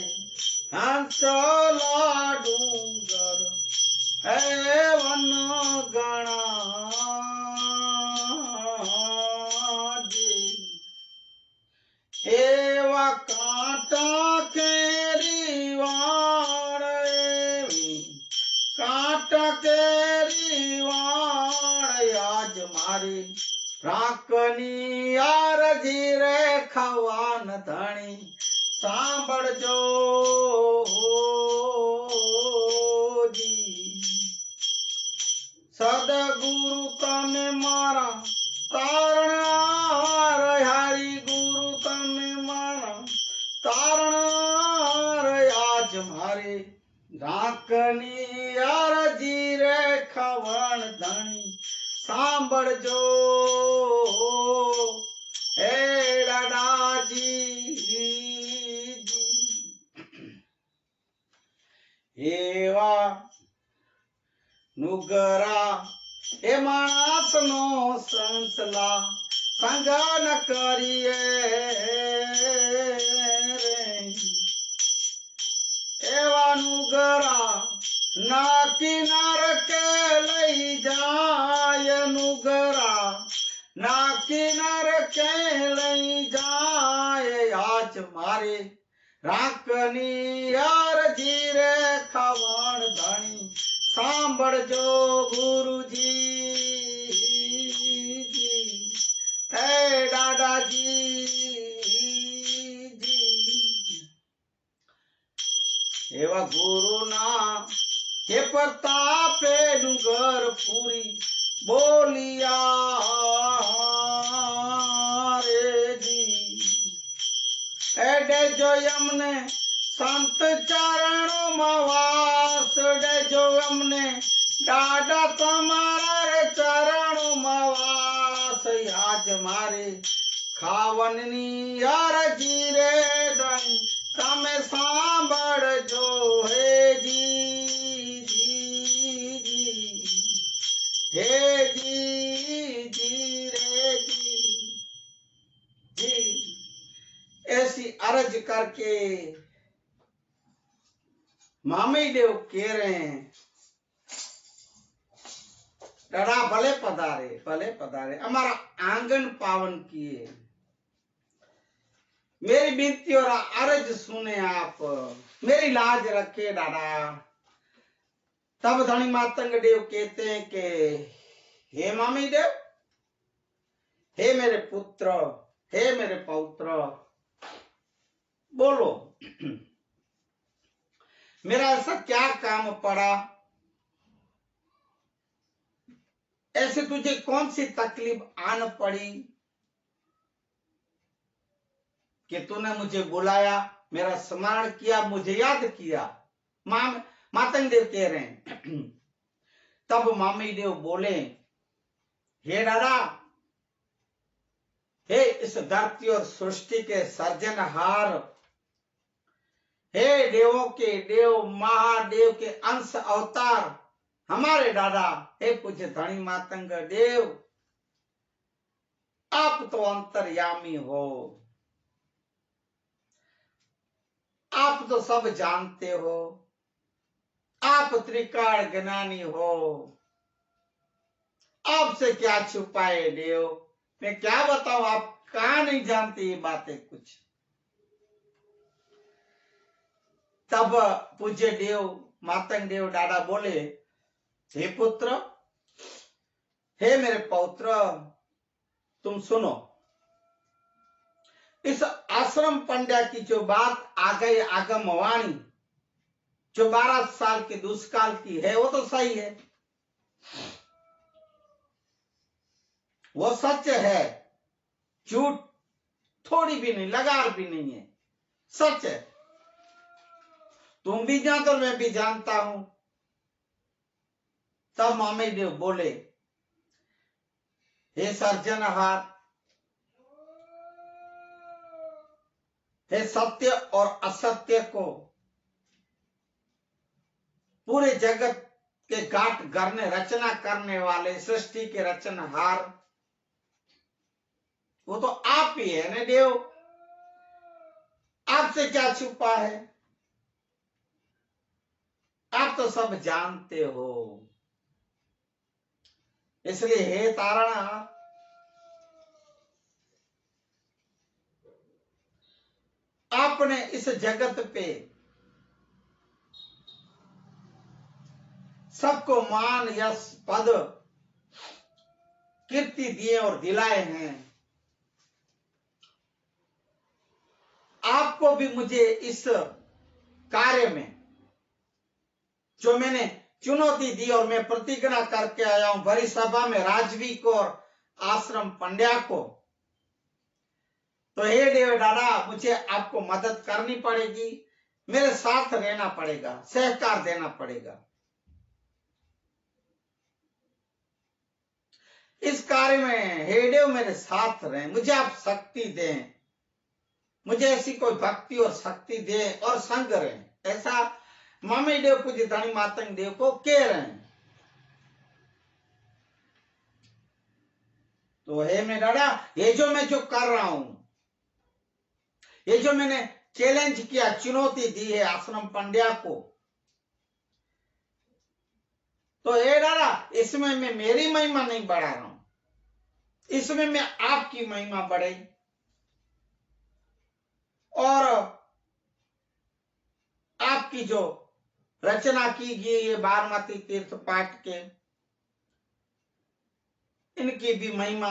S1: हंसला डूंगर है वन गणा एवा कांटा केरी वाण कांटा केरी वाण आज मारी राकनी यार जीरे खवान धणी सांभळजो जी सदगुरु तने मारा तारणार हरि गुरु तने मारा तारणार आज मारे राकनी यार जीरे खवण धणी सांभळजो हे दादाजी एवा नुगरा ए माणस नो संसला संग न करिए एवा नुगरा ना किनार के लई जाय नुगरा ना किनार के लई जाय आज मारे राकनी यार जीरे खवण धणी सांभळजो गुरुजी जी हे दादाजी जी एवा गुरु ना हे प्रतापे डूंगर पूरी बोलिया रे जी एडे जो यमने संत चरणों में वास डे जो हमने डाडा तुम्हारा रे चरणों में वास आज मारे खावननी यार जीरे दन तमे सांभळ जो हे जी जी जी हे जी रे जी ऐसी अर्ज करके मामी देव कह रहे हैं डरा भले पधारे हमारा आंगन पावन किए मेरी विनती और अर्ज सुने आप मेरी लाज रखे दादा तब धनी मातंग देव कहते हैं कि हे मामी देव हे मेरे पुत्र हे मेरे पौत्र बोलो मेरा ऐसा क्या काम पड़ा ऐसे तुझे कौन सी तकलीफ आन पड़ी कि तूने मुझे बुलाया मेरा स्मरण किया मुझे याद किया मातंग देव कह रहे हैं तब मामी देव बोले हे दादा हे इस धरती और सृष्टि के सर्जनहार हे देवों के देव महादेव के अंश अवतार हमारे दादा हे पूज्य धनी मातंग देव आप तो अंतर्यामी हो आप तो सब जानते हो आप त्रिकाल ज्ञानी हो आपसे क्या छुपाए देव मैं क्या बताऊं आप कहां नहीं जानते ये बातें कुछ तब पूज्य देव मातंग देव दादा बोले हे पुत्र हे मेरे पौत्र तुम सुनो इस आश्रम पंड्या की जो बात आ गई आगमवाणी जो 12 साल के दुष्काल की है वो तो सही है वो सच है झूठ थोड़ी भी नहीं लगार भी नहीं है सच है तुम भी जानते हो मैं भी जानता हूं तब मामी देव बोले हे सर्जनहार हे सत्य और असत्य को पूरे जगत के गांठ करने रचना करने वाले सृष्टि के रचनहार वो तो आप ही है ना देव, आपसे क्या छुपा है, आप तो सब जानते हो। इसलिए हे तारणा, आपने इस जगत पे सबको मान यश पद कीर्ति दिए और दिलाए हैं। आपको भी मुझे इस कार्य में जो मैंने चुनौती दी और मैं प्रतिज्ञा करके आया हूं भरी सभा में राजवी को और आश्रम पंड्या को, तो हे देव दादा, मुझे आपको मदद करनी पड़ेगी, मेरे साथ रहना पड़ेगा, सहकार देना पड़ेगा। इस कार्य में हे देव मेरे साथ रहें, मुझे आप शक्ति दें, मुझे ऐसी कोई भक्ति और शक्ति दे और संग रहें, ऐसा मामी देव पूज्य धनी मातंग देव को कह रहे हैं। तो हे मेरे दादा, ये जो मैं जो कर रहा हूं, ये जो मैंने चैलेंज किया, चुनौती दी है आश्रम पंड्या को, तो हे दादा, इसमें मैं मेरी महिमा नहीं बढ़ा रहा हूं, इसमें मैं आपकी महिमा बढ़े और आपकी जो रचना की गई ये बारमती तीर्थ पाठ के, इनकी भी महिमा,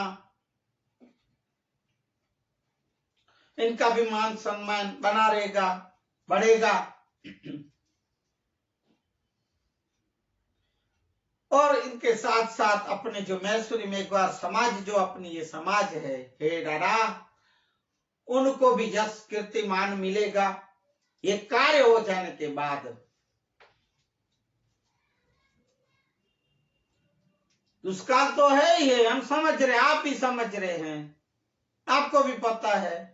S1: इनका भी मान सम्मान बना रहेगा, बढ़ेगा। और इनके साथ साथ अपने जो मैसूरी मेघवार समाज, जो अपनी ये समाज है, हे दादा, उनको भी यश कीर्ति मान मिलेगा ये कार्य हो जाने के बाद। दुष्काल तो है ही है, हम समझ रहे, आप भी समझ रहे हैं, आपको भी पता है।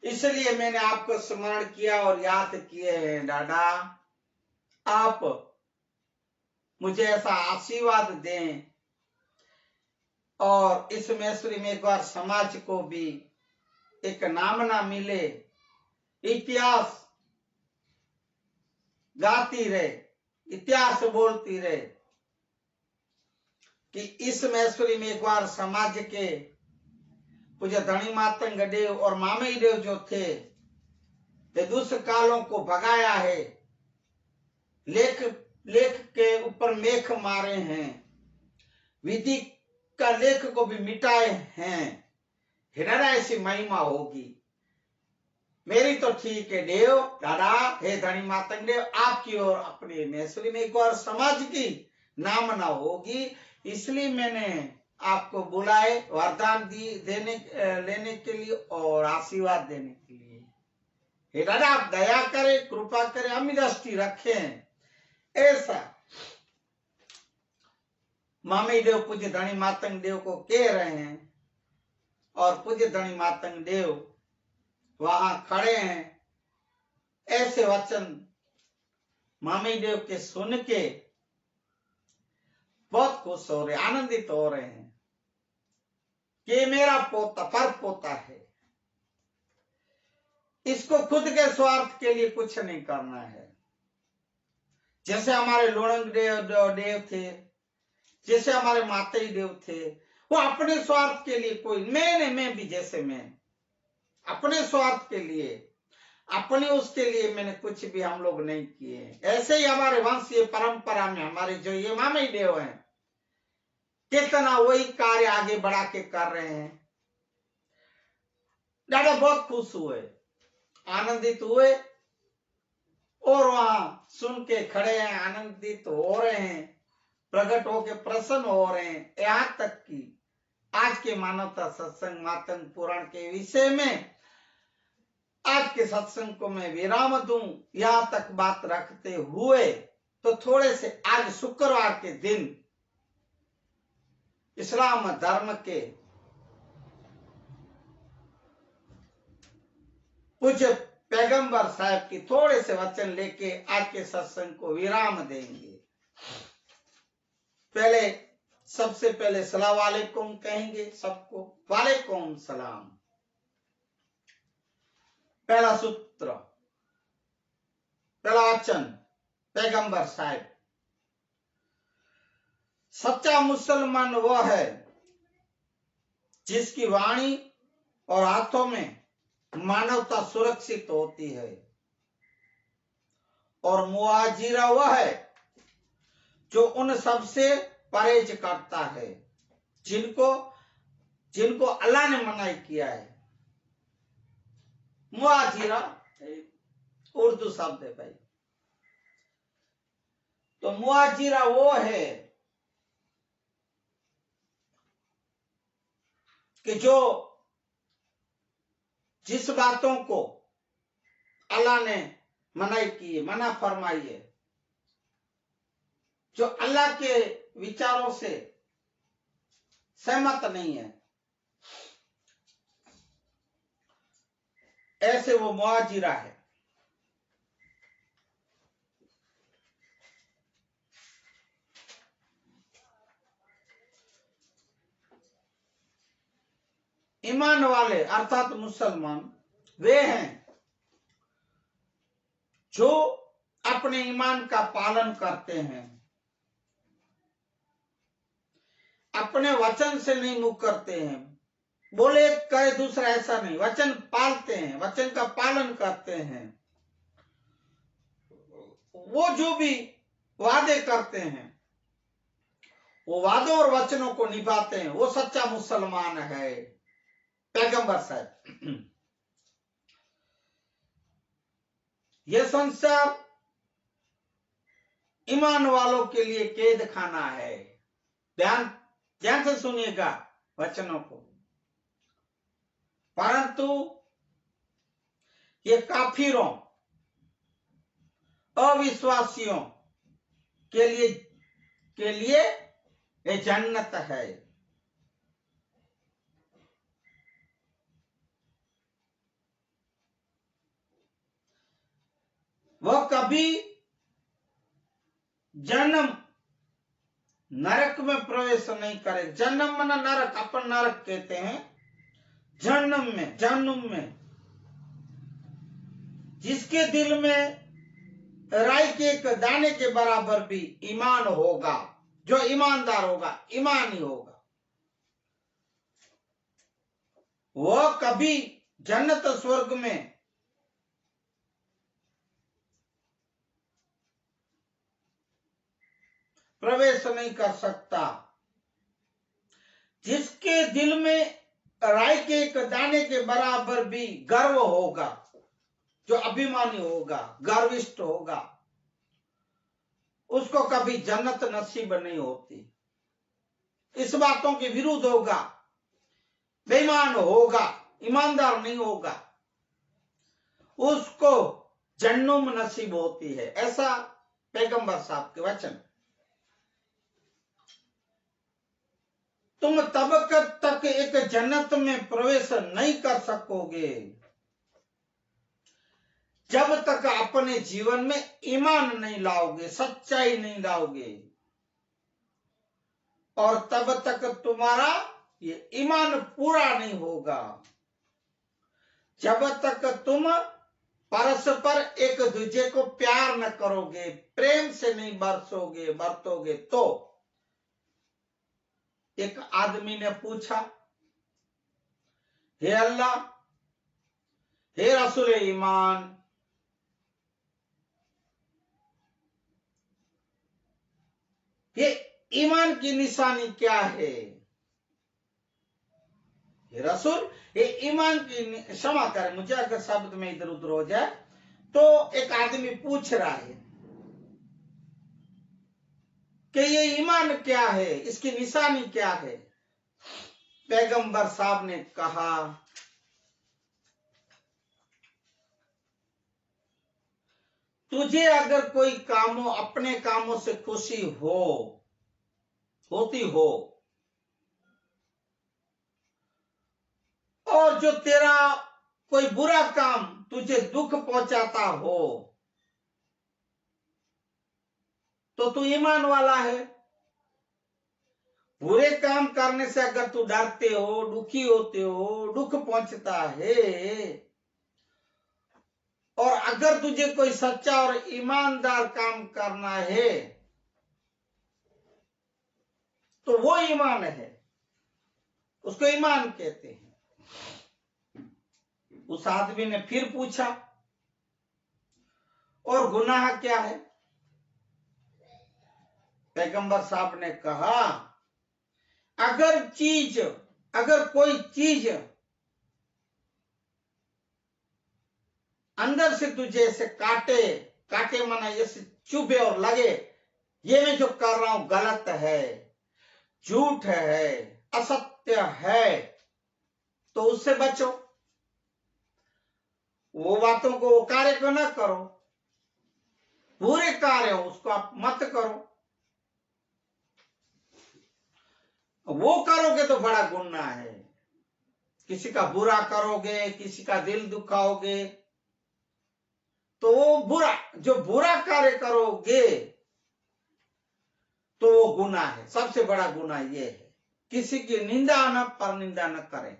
S1: इसलिए मैंने आपको स्मरण किया और याद किए हैं दादा, आप मुझे ऐसा आशीर्वाद दें और इस मैसूरी मेघवार समाज को भी एक नाम ना मिले, इतिहास गाती रहे, इतिहास बोलती रहे कि इस मैसूरी मेघवार समाज के पूज्य धनी मातंग देव और मामई देव जो थे, वे दुष्कालों को भगाया है, लेख के ऊपर मेख मारे हैं, विधि का लेख को भी मिटाए हैं। हिरण ऐसी महिमा होगी। मेरी तो ठीक है देव दादा, हे धनी मातंग देव, आपकी और अपने मैसूरी मेघवार समाज की नाम ना होगी, इसलिए मैंने आपको बुलाए वरदान लेने के लिए और आशीर्वाद देने के लिए। हे दादा, आप दया करें, कृपा करें, अमी दृष्टि रखें, ऐसा मामी देव पूज्य धनी मातंग देव को कह रहे हैं। और पूज्य धनी मातंग देव वहां खड़े हैं। ऐसे वचन मामी देव के सुन के बहुत खुश हो रहे, आनंदित हो रहे हैं कि मेरा पोता पर पोता है, इसको खुद के स्वार्थ के लिए कुछ नहीं करना है। जैसे हमारे लोणंग देव थे, जैसे हमारे मातेई देव थे, वो अपने स्वार्थ के लिए कोई, मैं भी जैसे मैं अपने स्वार्थ के लिए, अपने उसके लिए मैंने कुछ भी हम लोग नहीं किए। ऐसे ही हमारे वंशीय परंपरा में हमारे जो ये मामी देव हैं, कितना वही कार्य आगे बढ़ा के कर रहे हैं। दादा बहुत खुश हुए, आनंदित हुए और वहां सुन के खड़े हैं, आनंदित हो रहे हैं, प्रकट होके प्रसन्न हो रहे हैं। यहां तक कि आज के मानवता सत्संग मातंग पुराण के विषय में आज के सत्संग को मैं विराम दूं, यहां तक बात रखते हुए, तो थोड़े से आज शुक्रवार के दिन इस्लाम धर्म के पूज्य पैगंबर साहब की थोड़े से वचन लेके आज के सत्संग को विराम देंगे। पहले सबसे पहले सलाम वालेकुम कहेंगे सबको। वालेकुम सलाम। पहला सूत्र, पहला वचन पैगंबर साहब, सच्चा मुसलमान वह है जिसकी वाणी और हाथों में मानवता सुरक्षित होती है, और मुआजिरा वह है जो उन सबसे परहेज करता है जिनको जिनको अल्लाह ने मनाही किया है। मुआजिरा उर्दू शब्द है भाई। तो मुआजिरा वो है कि जो जिस बातों को अल्लाह ने मनाही की है, मना फरमाई है, जो अल्लाह के विचारों से सहमत नहीं है, ऐसे वो मुआजिरा है। ईमान वाले अर्थात मुसलमान वे हैं जो अपने ईमान का पालन करते हैं, अपने वचन से नहीं मुकरते हैं, बोले करे दूसरा ऐसा नहीं, वचन पालते हैं, वचन का पालन करते हैं। वो जो भी वादे करते हैं वो वादों और वचनों को निभाते हैं, वो सच्चा मुसलमान है। पैगंबर साहब, यह संसार ईमान वालों के लिए कैद खाना है। ध्यान से सुनिएगा वचनों को। परंतु ये काफिरों, अविश्वासियों के लिए ये जन्नत है। वह कभी जन्म नरक में प्रवेश नहीं करे। जन्म मना नरक, अपन नरक कहते हैं। जन्म में जिसके दिल में राई के एक दाने के बराबर भी ईमान होगा, जो ईमानदार होगा, ईमानी होगा, वह कभी जन्नत स्वर्ग में प्रवेश नहीं कर सकता। जिसके दिल में राई के एक दाने के बराबर भी गर्व होगा, जो अभिमानी होगा, गर्विष्ठ होगा, उसको कभी जन्नत नसीब नहीं होती। इस बातों के विरुद्ध होगा, बेईमान होगा, ईमानदार नहीं होगा, उसको जन्नम नसीब होती है। ऐसा पैगंबर साहब के वचन। तुम तब तक एक जन्नत में प्रवेश नहीं कर सकोगे जब तक अपने जीवन में ईमान नहीं लाओगे, सच्चाई नहीं लाओगे, और तब तक तुम्हारा ये ईमान पूरा नहीं होगा। जब तक तुम परस्पर एक दूसरे को प्यार न करोगे, प्रेम से नहीं बरतोगे। तो एक आदमी ने पूछा, हे अल्लाह, हे रसूल ईमान, ये ईमान की निशानी क्या है? हे रसूल, ये ईमान की, क्षमा करें मुझे अगर शब्द में इधर उधर हो जाए, तो एक आदमी पूछ रहा है कि ये ईमान क्या है, इसकी निशानी क्या है? पैगंबर साहब ने कहा, तुझे अगर कोई अपने कामों से खुशी होती हो, और जो तेरा कोई बुरा काम तुझे दुख पहुंचाता हो, तो तू ईमान वाला है। बुरे काम करने से अगर तू डरते हो, दुखी होते हो, दुख पहुंचता है, और अगर तुझे कोई सच्चा और ईमानदार काम करना है तो वो ईमान है, उसको ईमान कहते हैं। उस आदमी ने फिर पूछा, और गुनाह क्या है? पैगंबर साहब ने कहा, अगर कोई चीज अंदर से तुझे ऐसे काटे माना ऐसे चुभे और लगे ये मैं जो कर रहा हूं गलत है, झूठ है, असत्य है, तो उससे बचो। वो बातों को, वो कार्य को ना करो, बुरे कार्य हो उसको आप मत करो। वो करोगे तो बड़ा गुनाह है। किसी का बुरा करोगे, किसी का दिल दुखाओगे, तो वो जो बुरा कार्य करोगे तो वो गुनाह है। सबसे बड़ा गुनाह ये है, किसी की निंदा न परनिंदा न करें।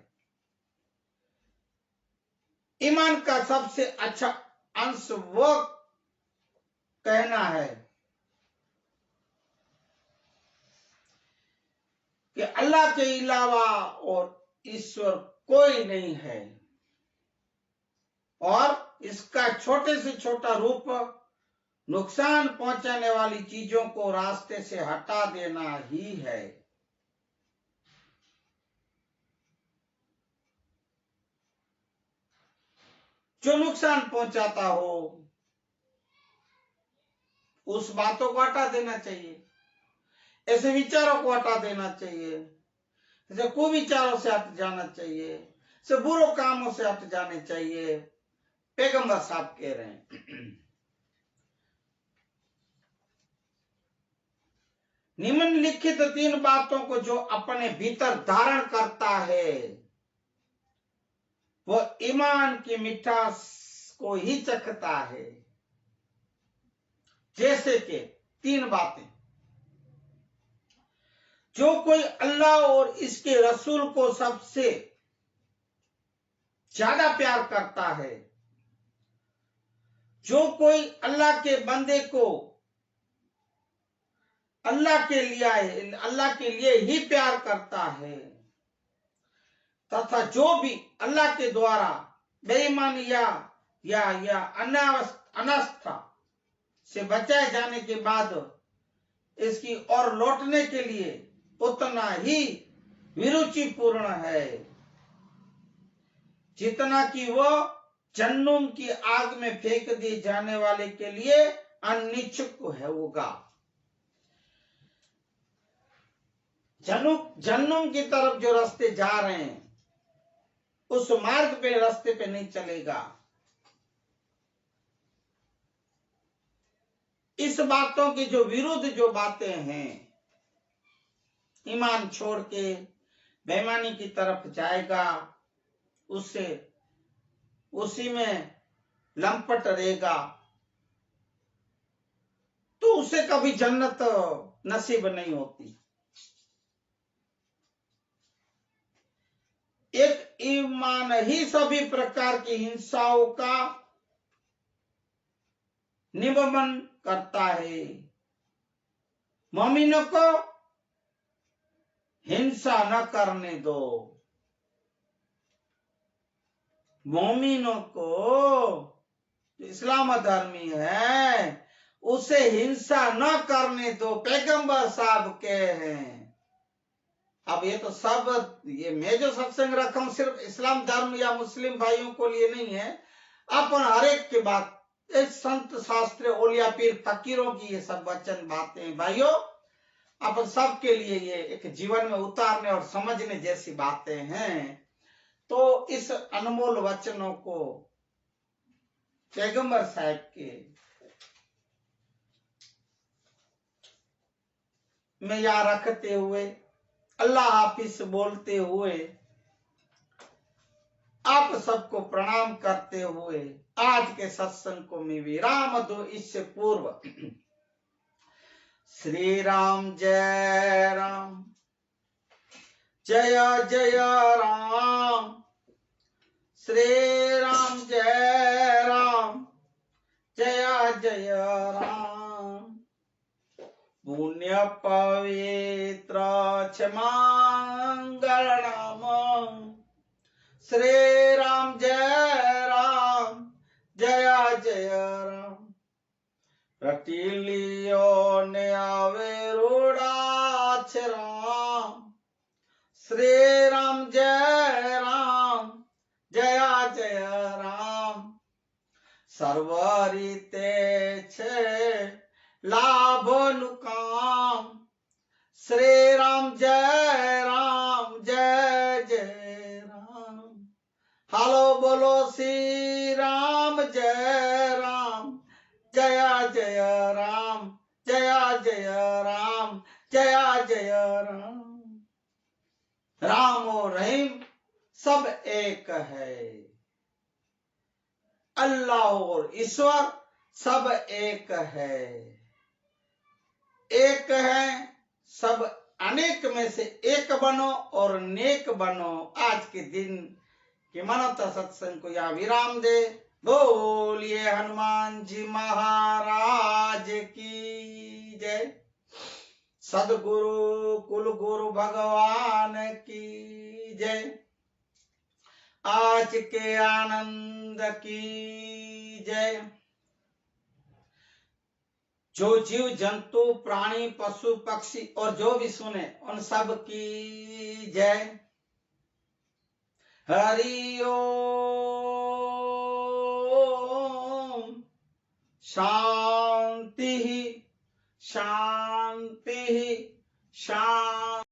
S1: ईमान का सबसे अच्छा अंश वो कहना है कि अल्लाह के अलावा और ईश्वर कोई नहीं है, और इसका छोटे से छोटा रूप नुकसान पहुंचाने वाली चीजों को रास्ते से हटा देना ही है। जो नुकसान पहुंचाता हो उस बातों को हटा देना चाहिए, ऐसे विचारों को हटा देना चाहिए, ऐसे कुविचारों से हट जाना चाहिए, ऐसे बुरे कामों से हट जाने चाहिए। पैगंबर साहब कह रहे हैं, निम्नलिखित 3 बातों को जो अपने भीतर धारण करता है वो ईमान की मिठास को ही चखता है। जैसे कि 3 बातें, जो कोई अल्लाह और इसके रसूल को सबसे ज्यादा प्यार करता है, जो कोई अल्लाह के बंदे को अल्लाह के लिए ही प्यार करता है, तथा जो भी अल्लाह के द्वारा बेईमानी या अनास्था से बचाए जाने के बाद इसकी ओर लौटने के लिए उतना ही विरुचिपूर्ण है जितना कि वह जन्नुम की आग में फेंक दिए जाने वाले के लिए अनिच्छुक है होगा। जन्नुम की तरफ जो रास्ते जा रहे हैं उस मार्ग पे, रास्ते पे नहीं चलेगा। इस बातों की जो विरुद्ध जो बातें हैं, ईमान छोड़ के बेईमानी की तरफ जाएगा, उससे उसी में लंपट रहेगा, तो उसे कभी जन्नत नसीब नहीं होती। एक ईमान ही सभी प्रकार की हिंसाओं का निबमन करता है। मोमिनों को हिंसा न करने दो, मोमिनों को, इस्लाम धर्मी है, उसे हिंसा न करने दो, पैगंबर साहब के हैं। अब ये तो सब, ये मैं जो सत्संग रखा हूं सिर्फ इस्लाम धर्म या मुस्लिम भाइयों को लिए नहीं है, अपन हर एक की बात, संत शास्त्र ओलिया पीर फकीरों की ये सब वचन बातें भाइयों अपन सबके लिए ये एक जीवन में उतारने और समझने जैसी बातें हैं। तो इस अनमोल वचनों को पैगंबर साहब के में याद रखते हुए, अल्लाह हाफिज बोलते हुए, आप सबको प्रणाम करते हुए आज के सत्संग को मैं विराम दूं। इससे पूर्व श्री राम जय राम, जय जय राम, श्री राम जय राम, जय जय राम। पुण्य पवित्र मंगल नाम, श्री राम जय राम, जय जय राम। रटिलियो ने आवेरुड़ाछ राम, श्री राम जय राम, जय जय राम। सर्वरीते छे लाभ नुकाम, श्री राम जय राम, जय जय राम। हालो बोलो श्री राम जय राम, जय जय राम, जय जय राम, जय जय राम। राम और रहीम सब एक है, अल्लाह और ईश्वर सब एक है। एक है, सब अनेक में से एक बनो और नेक बनो। आज के दिन के मानवता सत्संग को यहाँ विराम दे। बोलिए हनुमान जी महाराज की जय। सदगुरु कुल गुरु भगवान की जय। आज के आनंद की जय। जो जीव जंतु प्राणी पशु पक्षी और जो भी सुने उन सब की जय। हरि ओम। शांति शांति शांति।